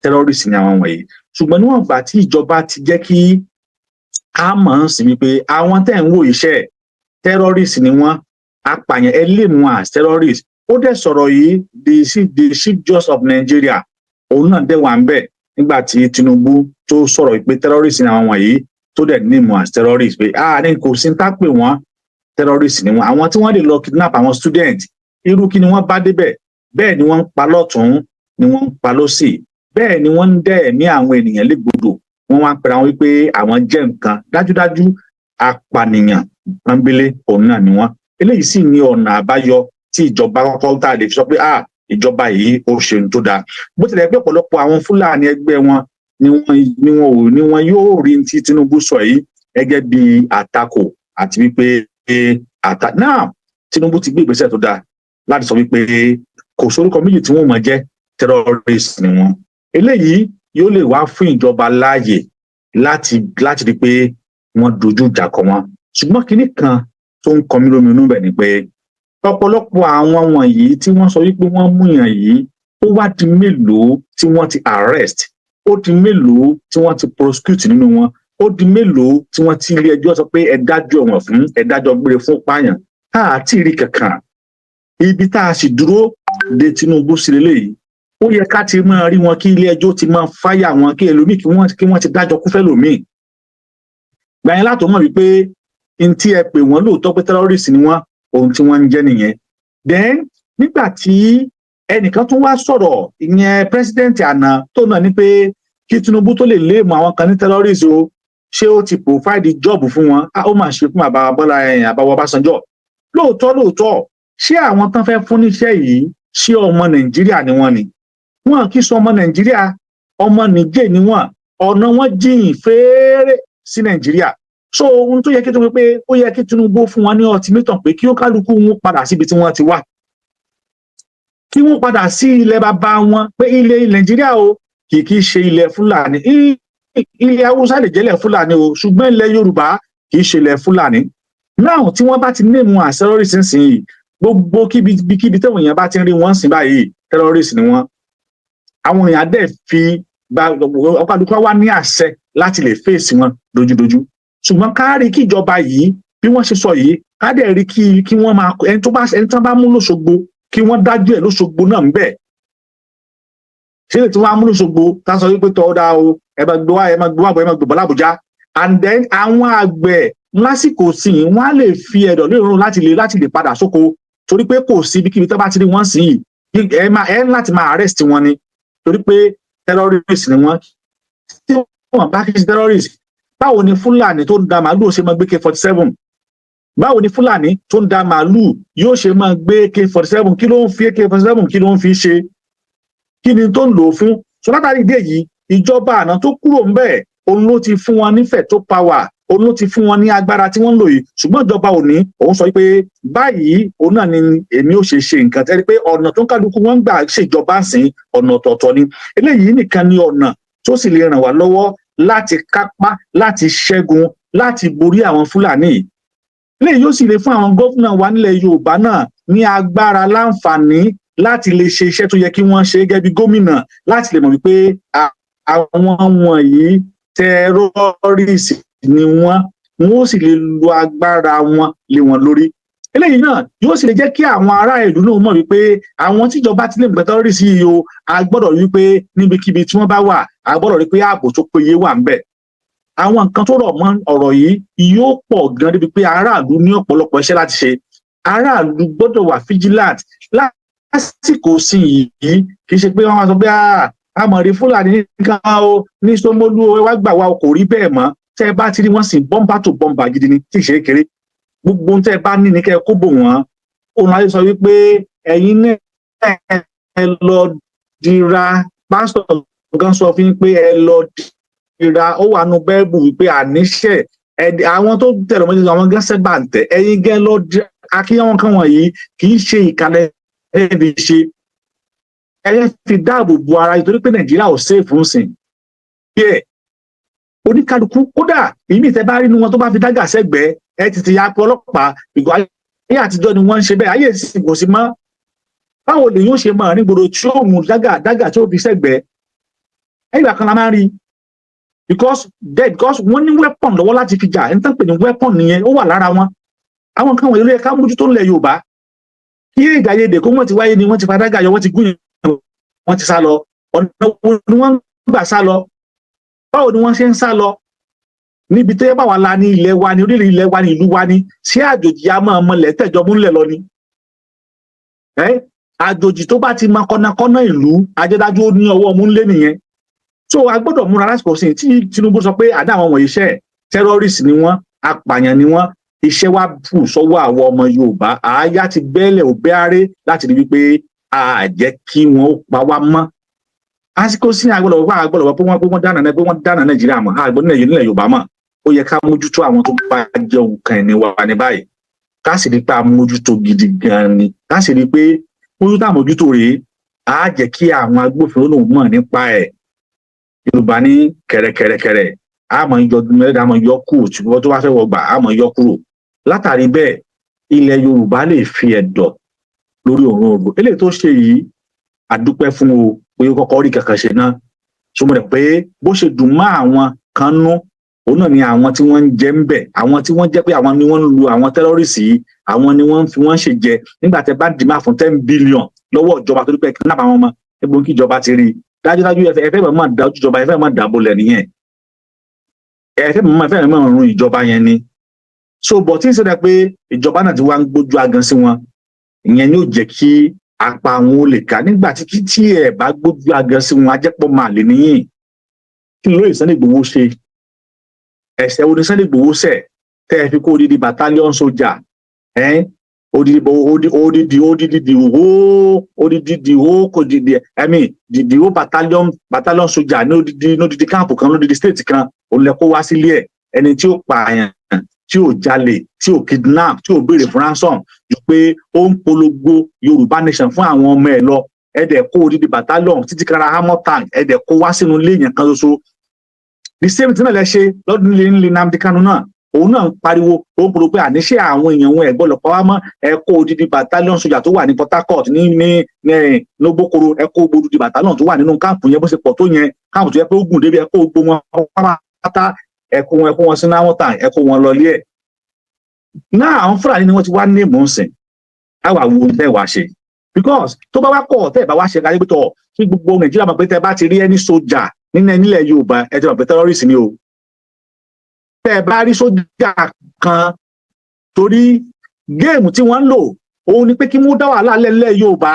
terrorists ni àwọn wọ̀nyí ṣùgbọ́n níwọ̀n ìgbà tí ìjọba ti jẹ́ kí a mọ̀ ọ́n sí wípé àwọn tẹ́ ń wò iṣẹ́ terrorists ni wọ́n apààyàn ẹ lè mú as terrorists ó dẹ̀ sọ̀rọ̀ yìí the chief justice of Nigeria òun náà dẹ̀ wà ń bẹ̀ nígbà tí Tinubu tó sọ̀rọ̀ pé terrorists ni àwọn wọ̀nyí tó dẹ̀ ní mú as terrorists pé ní kò sí tá pè wọ́n terrorists ni wọ́n àwọn tí wọ́n lè lọ kidnap àwọn student irú kí ni wọ́n bá débẹ̀ bẹ́ẹ̀ ni wọ́n ń pa lọ́tún ni wọ́n ń pa lọ́sì bẹ́ẹ̀ ni wọ́n ń dẹ̀ ní àwọn ènìyàn légbodò wọ́n wá ń pera wọn wípé àwọn jẹ́ nǹkan dájúdájú apànìyàn pọ́nbélé òun náà ni wọ́n eléyìí sì ní ọ̀nà àbáyọ tí ìjọba kọ́kọ́ tá a lè fi sọ pé ìjọba yìí ó ṣe ohun tó dáa bó tilẹ̀ pé ọ̀pọ̀lọpọ̀ àwọn Fúlàní ẹgbẹ́ wọn ni wọn yóò rí tí Tinubu sọ yìí gẹ́gẹ́ bí àtakò àti wípé náà Tinubu ti gbé ìgbésẹ̀ tó dáa láti sọ wípé kò sórúkọ méjì tí wọ́n mọ̀ jẹ́ terrorist ni wọ́n eléyìí yóò lè wá fún ìjọba láàyè láti rí pé wọ́n dojú ìjà kọ wọn ṣùgbọ́n kinní kan tó ń kọ mí lóminú bẹ̀ ni pé ọ̀pọ̀lọpọ̀ àwọn wọ̀nyí tí wọ́n sọ wípé wọ́n mú yàn yìí ó wá di mélòó tí wọ́n ti arrest ó di mélòó tí wọ́n ti prosecute nínú wọn ó di mélòó tí wọ́n ti ilé ẹjọ́ sọ pé ẹ dájọ́ wọn fún ẹ dájọ́ gbére fún pààyàn àti rí kankan ibi tá a sì dúró de Tinubu sí lélẹ́yìí ó yẹ ká ti máa rí wọn kí ilé ẹjọ́ ti máa fáyà wọn kí ẹlòmíì kí wọ́n ti dájọ́ kúfẹ́ lòmíì gbàyẹn látọ̀ mọ̀ wípé n tí ẹ pè wọ́n lóòótọ́ pé terrorist ni wọ́n ohun tí wọ́n ń jẹ́ nìyẹn then nígbà tí ẹnìkan tún wá sọ̀rọ̀ ìyẹn president àná tó náà ní pé kí Tinubu tó lè léèmọ̀ àwọn kan ní terrorist o ṣé ó ti provide job fún wọn ó mà ṣe fún àbáwọ̀ Ọbásanjọ́ lóòótọ́ ṣé àwọn tán fẹ́ fún níṣẹ́ yìí ṣé ọmọ Nàìjíríà ni wọ́n ni wọn kì í sọ ọmọ Nàìjíríà ọmọ Nìjẹ̀ ni wọ́n ọ̀nà wọn jìn fẹ́ẹ́rẹ́ sí Nàìjíríà so ohun tó yẹ kí tó wí pé ó yẹ kí Tinubu fún wọn ní ultimatum pé kí ó kálukú wọn padà síbi tí wọ́n ti wá kí wọ́n padà sí ilẹ̀ bàbá wọn pé ilẹ̀ Nàìjíríà o kì í ṣe ilẹ̀ Fúlàní ilẹ̀ Haúsá lè jẹ́lẹ̀ Fúlàní o ṣùgbọ́n ilẹ̀ Yorùbá kì í ṣe ilẹ̀ Fúlàní náà tí wọ́n bá ti name wọn as terrorist nísìnyí gbogbo kíbi tẹ́wọ̀n èèyàn bá ti ń rí wọn sìn báyìí terrorist ni wọ́n àwọn èèyàn dẹ̀ fi ọkàlùkọ wá ní àṣẹ láti lè fèsì wọn dojúdojú ṣùgbọ́n ká rí kí ìjọba yìí bí wọ́n ṣe sọ yìí ká dẹ̀ rí kí wọ́n máa ẹni tó bá mú lóṣogbo kí wọ́n dájú ẹ̀ lóṣogbo náà ń bẹ̀ ṣé lè tí wọ́n á mú lóṣogbo tá a sọ wípé tọ́ da o ẹ máa gbé wá ẹ máa gbé l'Àbújá and then àwọn àgbẹ̀ lásìkò sí i wọ́n á lè fi ẹ̀dọ̀ lérò láti lè padà sóko torí pé kò sí ibikíbi tó bá ti rí wọ́n sí yìí ẹ láti máa arrest wọn ni torí pé terrorist ni wọ́n tí wọ́n bá kí n ṣe terrorist báwo ni Fúlàní tó ń da màálù ṣe máa gbé AK-47 báwo ni Fúlàní tó ń da màálù yóò ṣe máa gbé AK-47 kí ló ń fi AK-47 kí ló ń fi ṣe kí ni tó ń lò ó fún so látàrí ìdí èyí ìjọba àná tó kúrò ń bẹ̀ òun ló ti fún wọn nífẹ̀ẹ́ tó power òun ló ti fún wọn ní agbára tí wọ́n ń lò yìí ṣùgbọ́n ìjọba òní òun sọ pé báyìí òun náà ni èmi ò ṣe nǹkan tẹ́lẹ̀ pé ọ̀nà tó ń kálukú wọn gbà ṣèjọba sìn ọ̀nà ọ̀tọ̀ọ̀tọ̀ ni eléyìí nìkan ni ọ̀nà tó sì lè ràn wá lọ́wọ́ láti kápá láti ṣẹ́gun láti borí àwọn Fúlàní eléyìí yóò sì lè fún àwọn gómìnà wa nílẹ̀ Yorùbá náà ní agbára láǹfààní láti lè ṣe iṣẹ́ tó yẹ kí wọ́n ṣe gẹ́gẹ́ bí gómìnà láti lè mọ̀ wípé àwọn wọ̀nyí terrorist ni wọ́n ó sì lè lo agbára wọn lé wọn lórí eléyìí náà yóò sì lè jẹ́ kí àwọn ará ìlú náà mọ̀ wípé àwọn tíjọba ti lè gbé terrorist yìí o a gbọ́dọ̀ rí pé níbikíbi tí wọ́n bá wà a gbọ́dọ̀ rí pé ààbò tó péye wà ń bẹ̀ àwọn nǹkan tó rọ̀ mọ́ ọ̀rọ̀ yìí yóò pọ̀ gan débi pé aráàlú ní ọ̀pọ̀lọpọ̀ iṣẹ́ láti ṣe aráàlú gbọ́dọ̀ wà vigilant lásìkò sí yìí kì í ṣe pé wọ́n máa sọ pé àmọ̀rí Fúlàní nìkan o ní Ṣómólú o wá gbà wá o kò rí bẹ́ẹ̀ mọ́ tẹ́ ẹ bá ti rí wọ́n sìn bọ́mbà tó bọ́mbà gidi ni tí ì ṣe é kéré gbogbo ohun tẹ́ ẹ bá ní ní kẹ́ ẹ kó bò wọ́n òun láti sọ wípé ẹ̀yin náà ẹ lọ dira pásítọ̀ gan sọ fún yín pé ẹ lọ dira ó wà nù bẹ́ẹ̀bù wípé àníṣe àwọn tó tẹ̀lé ọmọdé àwọn gan sẹ́gbà ń tẹ̀ ẹ̀yin gan lọ dira akíyàn kan wọ̀nyí kì í ṣe ìkàlẹ̀ ẹ̀ẹ́dì ṣe ẹ̀yẹ fi dáàbò bo ara yìí torí pé Nàìjíríà ò sèfù ń sìn bíẹ̀ oníkálukú kódà ìmí ìtẹ́ bá rí inú wọn tó bá fi dágà sẹ́gbẹ̀ẹ́ ẹ ti ti ya pé ọlọ́pàá ìgbà ayé àtijọ́ ni wọ́n ń ṣe bẹ́ẹ̀ ayé ìsìn kò sí mọ́ báwo lè yóò ṣe mọ̀ nígboro tí ó mú dágà tí ó fi sẹ́gbẹ̀ẹ́ ẹgbà kan la máa ń rí because wọ́n ní weapon lọ́wọ́ láti fi jà ẹni tán pè ní weapon nìyẹn ó wà lára wọn àwọn kan wọ̀nyí ló yẹ ká mójútó ńlẹ̀ Yorùbá kí èdèàìyedè kó wọ́n ti wáyé ni wọ́n ti fa dágà yọ wọ́n ti gún yẹn wọ́n ti sá lọ ọ̀nà wo ni wọ́n gbà sá lọ báwo ni wọ́n ṣe ń sá lọ níbi tó yẹ bá wà la ní ilẹ̀ wa ní orílẹ̀ ilẹ̀ wa ní ìlú wa ní ṣé àjòjì a máa mọlẹ̀ tẹ̀jọ́ múlẹ̀ lọ ni àjòjì tó bá ti mọ kọ́nàkọ́nà ìlú ajẹ́dájú ó ní ọwọ́ mú lé nìyẹn so a gbọ́dọ̀ múra lásìkò sí tí Tinubu sọ pé àdá àwọn wọ̀nyí iṣẹ́ terrorist ni wọ́n apààyàn ni wọ́n iṣẹ́ wa bù sọ́wọ́ àwọn ọmọ Yorùbá àáyá ti bẹ́ẹ̀lẹ̀ ò bẹ́ẹ̀rẹ́ láti rí wípé a jẹ́ kí wọ́n ó pa wá mọ́ àsìkò sí àgbọ̀dọ̀ wá pé wọ́n dáná Nàìjíríà mọ́ àgbọ̀dọ̀ nílẹ̀ Yorùbá mọ́ ó yẹ ká mójútó àwọn tó bá jẹ́ nǹkan ẹni wa ní báyìí ká sì rí pé a mójútó gidi gan ni ká sì rí pé mójútó rèé á jẹ́ kí àwọn agbófinró náà mọ̀ nípa ẹ̀ Yorùbá ní kẹrẹkẹrẹkẹrẹ àmọ́ yọ kúrò ṣùgbọ́n tó bá fẹ́ wọgbà àmọ́ yọ kúrò látàrí bẹ́ẹ̀ ilẹ̀ Yorùbá lè fi ẹ̀dọ̀ lórí ọ̀run ògbò eléyìí tó ṣe yìí àdúpẹ́ fún o pé ó kọ́kọ́ rí kankan ṣe náà ṣùgbọ́n rẹ̀ pé bó ṣe dùn mọ́ àwọn kan nú òun náà ni àwọn tí wọ́n ń jẹ ń bẹ̀ àwọn tí wọ́n jẹ́ pé àwọn ni wọ́n ń lu àwọn tẹ́rọ́rìsì yìí àwọn ni wọ́n fi wọ́n ṣe jẹ nígbà tẹ́ bá dì máa fún 10 billion lọ́wọ́ ìjọba torí pé kidnap àwọn ọmọ ẹgbẹ́ kí ìjọba ti rí dájúdájú ẹfẹ́ mọ̀ máa dájú ìjọba ẹfẹ́ máa dàbò lẹ̀ nìyẹn ẹfẹ́ mọ̀ run ìjọba yẹn ni so bọ̀ tí ń ṣe dá pé ìjọba náà ti wá ń gbójú agan sí wọn ìyẹn ni ó jẹ́ kí apá wọn ó lè ká nígbà tí ẹ bá gbójú agan sí wọn ajẹ́pọ̀ máa lè níyìn kí ló Sunday Igboho ṣe ẹ̀ṣẹ̀ wo ni Sunday Igboho ṣẹ̀ tẹ́ ẹ fi kó odidi battalion sójà odidi battalion sójà ní odidi káàpù kan lódidi state kan òun lẹ kó wá sílé ẹ̀ ẹni tí ó pààyàn tí ò jalè tí ò kidnap tí ò béèrè fún ransom ju pé ó ń polongo Yorùbá nation fún àwọn ọmọ ẹ̀ lọ ẹ̀dẹ̀ kó odidi battalion títí kára hammer tank ẹ̀dẹ̀ kó wá sínú ilé yẹn kan ṣoṣo the same thing náà lẹ ṣe lọ́dún ilé ńlẹ̀ Nnamdi Kanu náà òun náà ń pariwo ó ń polówó pé àníṣe àwọn èèyàn wọn ẹ̀gbọ́n lọ́pọ̀ wá mọ́ ẹ kó odidi battalion sójà tó wà ní Port Harcourt ní Lógbókoro ẹ kó odidi battalion tó wà nínú káàpù yẹn bó ṣe pọ̀ tó yẹn káàpù tó yẹ pé ó gùn débi ẹ kó gbogbo wọn pátá ẹ kó wọn sínú àwọn tàn ẹ kó wọn lọ ilé ẹ̀ náà àwọn Fúlàní ni wọ́n ti wá ní ìmọ̀ọ́sìn àwa wo ń tẹ́ wá ṣe because tó bá wá kọ̀ tẹ́ ẹ̀ bá wá ṣe káyé pẹ́tọ̀ kí gbogbo Nàìjíríà mọ̀ pé tẹ́ bá ti rí ẹni sójà nílẹ̀ Yorùbá ẹ ti mọ̀ pé terrorist ni o tẹ́ ẹ bá rí sójà kan torí géèmù tí wọ́n ń lò òun ni pé kí wọ́n dá wàhálà lẹ́lẹ́ Yorùbá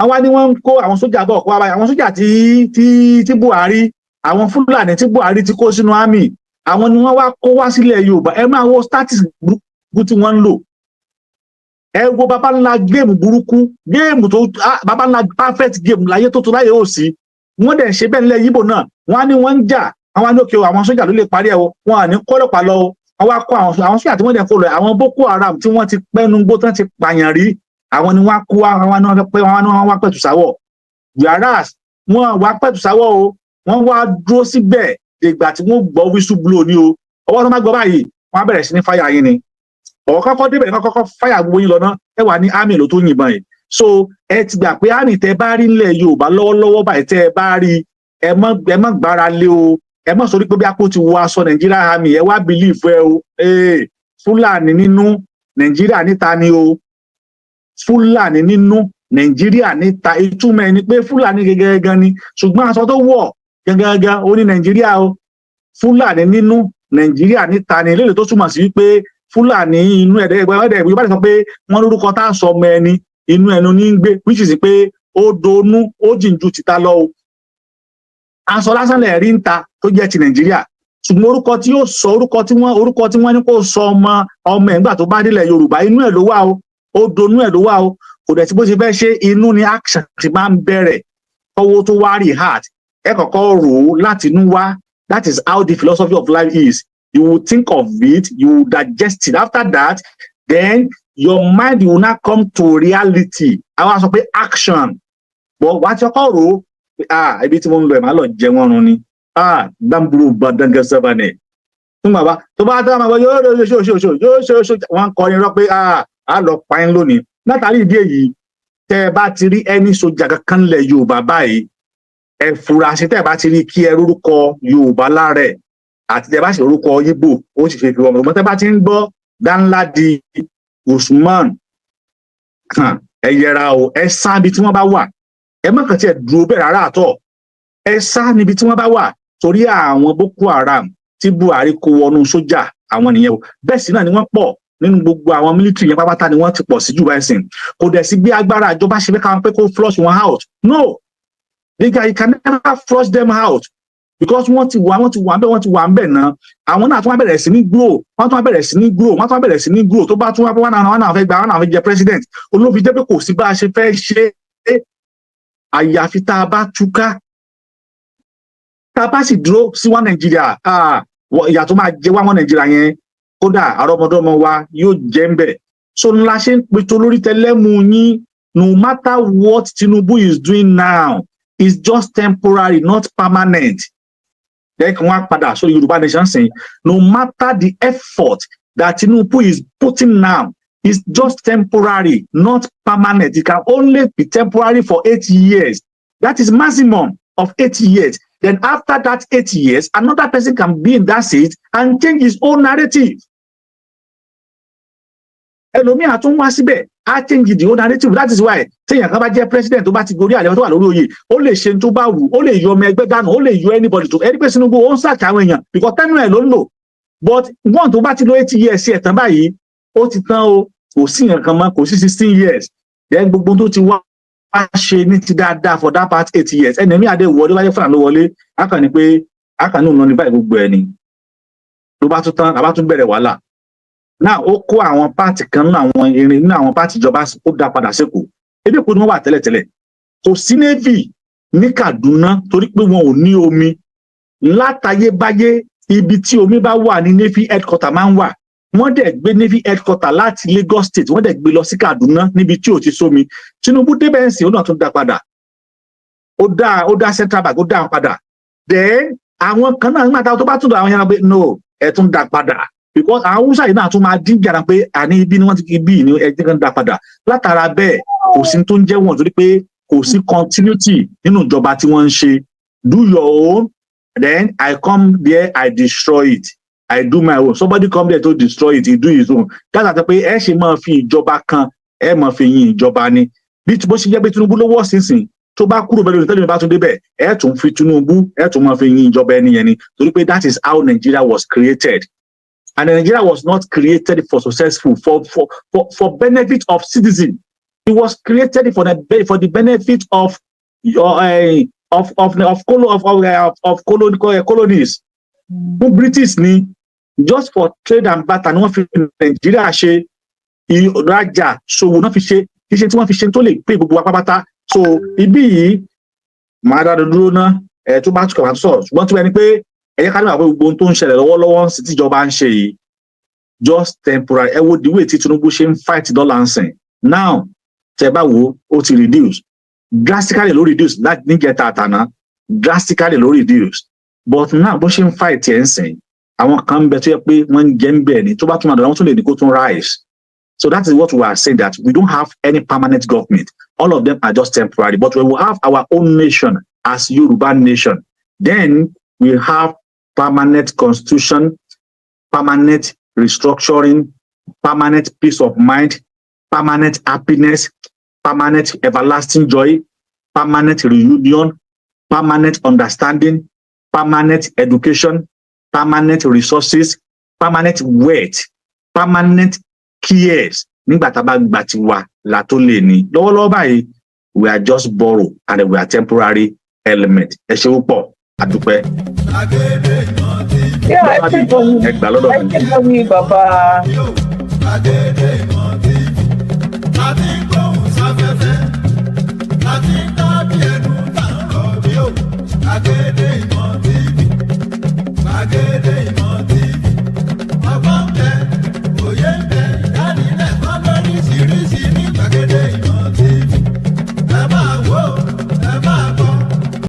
àwa ni wọ́n ń kó àwọn sójà bọ̀ kó wa báyìí àwọn sójà tí Buhari àwọn Fúlàní tí Buhari ti kó sínú army àwọn ni wọ́n wá kó wá sílẹ̀ Yorùbá ẹ máa wo status burúkú tí wọ́n ń lò ẹ wo baba ńlá géèmù burúkú géèmù tó baba ńlá perfect géèmù láyé tó láyé ò sí wọ́n dẹ̀ ṣe bẹ́ẹ̀ nílẹ̀ Yíbò náà wọ́n á ní wọ́n ń jà àwọn àníòkè àwọn sójà ló lè parí ẹ̀ o wọn à ní kọ́lọ́pàá lọ o wọ́n á kó àwọn sójà tí wọ́n dẹ̀ kó lọ àwọn Boko Haram tí wọ́n ti pẹ́nu gbó tán ti pààyàn rí àwọn ni wọ́n á kó àwọn wá pẹ̀tù sáwọ̀ whereas wọ́n wá pẹ̀tù sáwọ̀ o wọ́n wá dúró síbẹ̀ ìgbà tí wọ́n gbọ́ whistle blow ni o ọwọ́ tó má gbọ́ báyìí wọ́n á bẹ̀rẹ̀ sí ní fáyà yín ni ọ̀kọ́kọ́ débẹ̀ kọ́kọ́ fáyà gbogbo yín lọ ná ẹ wà ní army ló tó yìnbọn yìí so ẹ ti gbà pé army tẹ bá rí nílẹ̀ Yorùbá lọ́wọ́lọ́wọ́ báyìí tẹ bá rí ẹ má gbára lé o ẹ má sọ pé bí apò ti wọ aṣọ Nàìjíríà army ẹ wá believe ẹ o Fúlàní nínú Nàìjíríà níta ni o Fúlàní nínú Nàìjíríà níta ìtumọ̀ ẹni pé Fúlàní gẹ́gẹ́ ni ṣùgbọ́n aṣọ tó wọ̀ gẹ́gẹ́ ó ní Nàìjíríà o Fúlàní nínú Nàìjíríà níta ni lélẹ̀ tó túmọ̀ sí wípé Fúlàní inú ẹ̀dẹ̀ Yorùbá sọ pé wọ́n lórúkọ tá à ń sọ ọmọ ẹni inú ẹnu ní ń gbé which is pé ó donú ó jìn ju tìta lọ o aṣọ lásán lẹ̀ rí ń ta tó jẹ́ ti Nàìjíríà ṣùgbọ́n orúkọ tí yóò sọ orúkọ tí wọ́n ní kó sọ ọmọ ẹ̀ nígbà tó bá délẹ̀ Yorùbá inú ẹ̀ ló wà o ó donú ẹ̀ ló wà o kò dẹ̀ tí bó ṣe fẹ́ ṣe inú ni action ti máa ń bẹ̀rẹ̀ kọ́wọ́ tó wá reheart ẹ kọ́kọ́ rò ó láti inú wá. That is how the philosophy of life is. You will think of it, you will digest it. After that, then your mind will not come to reality. Àwọn sọ pé action. But wá tí ọkọ rò ó ibi tí mo ń lọ ẹ̀ máa lọ jẹ wọ́n run ni. Gbàmbúrò gbàdangẹ sẹ́fà ni. Fún bàbá tó bá dá máa bọ yóò wọ́n kọrin rọ pé a lọ pa ẹ́ lónìí. Látàrí ìdí èyí tẹ́ ẹ bá ti rí ẹni sójà kankan lẹ̀ Yorùbá báyìí ẹ fura sí tẹ́ ẹ bá ti rí kí ẹ rúkọ Yorùbá lára ẹ̀ àti tẹ́ ẹ bá sì rúkọ Ìgbò ó sì fi wọn mọ̀ tẹ́ bá ti ń gbọ́ Danladi Usman ẹ yẹra o ẹ sá níbi tí wọ́n bá wà ẹ má kàn tí ẹ dúró bẹ́ẹ̀ rárá àtọ̀ ẹ sá níbi tí wọ́n bá wà torí àwọn Boko Haram tí Buhari kó wọnú sójà àwọn nìyẹn o bẹ́ẹ̀ sì náà ni wọ́n pọ̀ nínú gbogbo àwọn military yẹn pápátá ni wọ́n ti pọ̀ sí jù báyìí sìn kò dẹ̀ sí bí agbára ìjọba ṣe fẹ́ káwọn pé kó flush wọn out no you can never flush them out because wọ́n ti wà ń bẹ̀ náà àwọn náà tún wá bẹ̀rẹ̀ sí ní grow wọ́n tún wá bẹ̀rẹ̀ sí ní grow tó bá tún wá wọn náà fẹ́ gba wọn náà fẹ́ jẹ president olófin jẹ́ pé kò sí bá a ṣe fẹ́ ṣe àyàfi tá a bá túká tá a bá sì dúró sí wọn Nàìjíríà ìyà tó máa jẹ wá wọn Nàìjíríà yẹn kódà àrọmọdọ́mọ wa yóò jẹ́ ń bẹ̀ so ńlá ṣe ń pètò lórí tẹlẹ́mù yín no matter what Tinubu is doing now is just temporary not permanent. Then kí wọ́n padà sórí Yorùbá nation sìn no matter the effort that Tinubu is putting now is just temporary not permanent. It can only be temporary for 8 years. That is maximum of 8 years. Then after that 8 years, another person can be in that seat and change his own narrative. Ẹlòmíì àtún wá síbẹ̀ á change the own narrative. That is why téèyàn kan bá jẹ́ president tó bá ti gorí àlẹ́ tó wà lórí oyè ó lè ṣe tó bá wù ó lè yọ ọmọ ẹgbẹ́ dànù ó lè yọ anybody tó ẹni pé Tinubu ó ń sàkà àwọn èèyàn because tẹ́nu ẹ̀ ló ń lò but one tó bá ti lo 8 years ẹ̀ tán báyìí ó ti tán o kò sí nǹkan mọ́ kò sí 16 years then gbogbo tó ti wá ṣe ní ti dáadáa for that part 8 years ẹni mi àdé wọlé wáyé fúnra ló wọlé akànnì pé akànnì òun lọ ní báyìí gbogbo ẹni ló bá tún tán àbá tún bẹ̀rẹ̀ wàhálà náà ó kó àwọn pààtì kan nínú àwọn irin nínú àwọn pààtì ìjọba ó dá padà sékòó ebi èkó ni wọ́n wà tẹ́lẹ̀tẹ́lẹ̀ kò sí navy ní Kaduna torí pé wọn ò ní omi látayébáyé ibi tí omi bá wà ní navy headquarter máa ń wà wọ́n dẹ̀ gbé navy headquarter láti Lagos state wọ́n dẹ̀ gbé lọ sí Kaduna níbi tí ò ti sómi Tinubu débẹ̀ ń sìn ó náà tún dá padà ó dá central bank ó dá padà then àwọn kan náà nígbà tó bá tún dọ̀ àwọn yẹn pé no ẹ̀ tún dá padà because àwọn Hausa yìí náà tún máa dín jàrá pé àní ibi ni wọ́n ti ibi ni ẹgbẹ́ kan dá padà látara bẹ́ẹ̀ kò sí tó ń jẹ́ wọ̀n torí pé kò sí continuity nínú ìjọba tí wọ́n ń ṣe do your own then I come there I destroy it I do my own somebody come there to destroy it he do his own dáadáa tó pé ẹ ṣe máa fi ìjọba kan ẹ máa fi yin ìjọba ni bí bó ṣe jẹ́ pé Tinubu ló wọ́ sínsìn tó bá kúrò bẹ́ẹ̀ lórí tẹ́lẹ̀ bá tún débẹ̀ ẹ tún fi Tinubu ẹ tún máa fi yin ìjọba ẹni yẹn ni torí pé that is how Nigeria was created. And Nigeria was not created for successful for benefit of citizens. It was created for the benefit of colonies. British ni just for trade and barter. No fi Nigeria ṣe ìrajà ṣòwò náà fi ṣe iṣẹ́ tí wọ́n fi ṣe tó lè pè gbogbo wa pápátá. So ibi yìí máa dáadọ́ dúró ná tó bá tún kàwá sọ̀rọ̀ ṣùgbọ́n tí wọ́n ní pé ẹ̀yẹ́ ká ní àwọn gbogbo ohun tó ń ṣẹlẹ̀ lọ́wọ́lọ́wọ́ sí tíjọba ń ṣe yìí just temporary ẹ wo the way tí Tinubu ṣe ń fight dollar ń sìn now tẹ bá wo ó ti reduce drastically ló reduce láti níjẹta àtàná drastically ló reduce but now bó ṣe ń fight ẹ̀ ń sìn àwọn kan ń bẹ tó yẹ pé wọ́n ń jẹ́ ń bẹ̀ ni tó bá tún máa dọ̀rọ̀ wọ́n tún lè ní kó tún rise so that is what we are saying that we don't have any permanent government all of them are just temporary but we will have our own nation as Yoruba nation then we have permanent constitution, permanent restructuring, permanent peace of mind, permanent happiness, permanent everlasting joy, permanent reunion, permanent understanding, permanent education, permanent resources, permanent wealth, permanent cares. Nígbà tá bá gbà tiwa la tó lè ní. Lọ́wọ́lọ́wọ́ báyìí, we are just borrow and we are temporary element. Ẹ ṣé púpọ̀, a dúpẹ́. I think only Baba. láti ń gbóhùn sáfẹ́fẹ́ láti ń dábìí ẹnu tá ń rọ̀ bí òkú. Gbàgede ìmọ̀.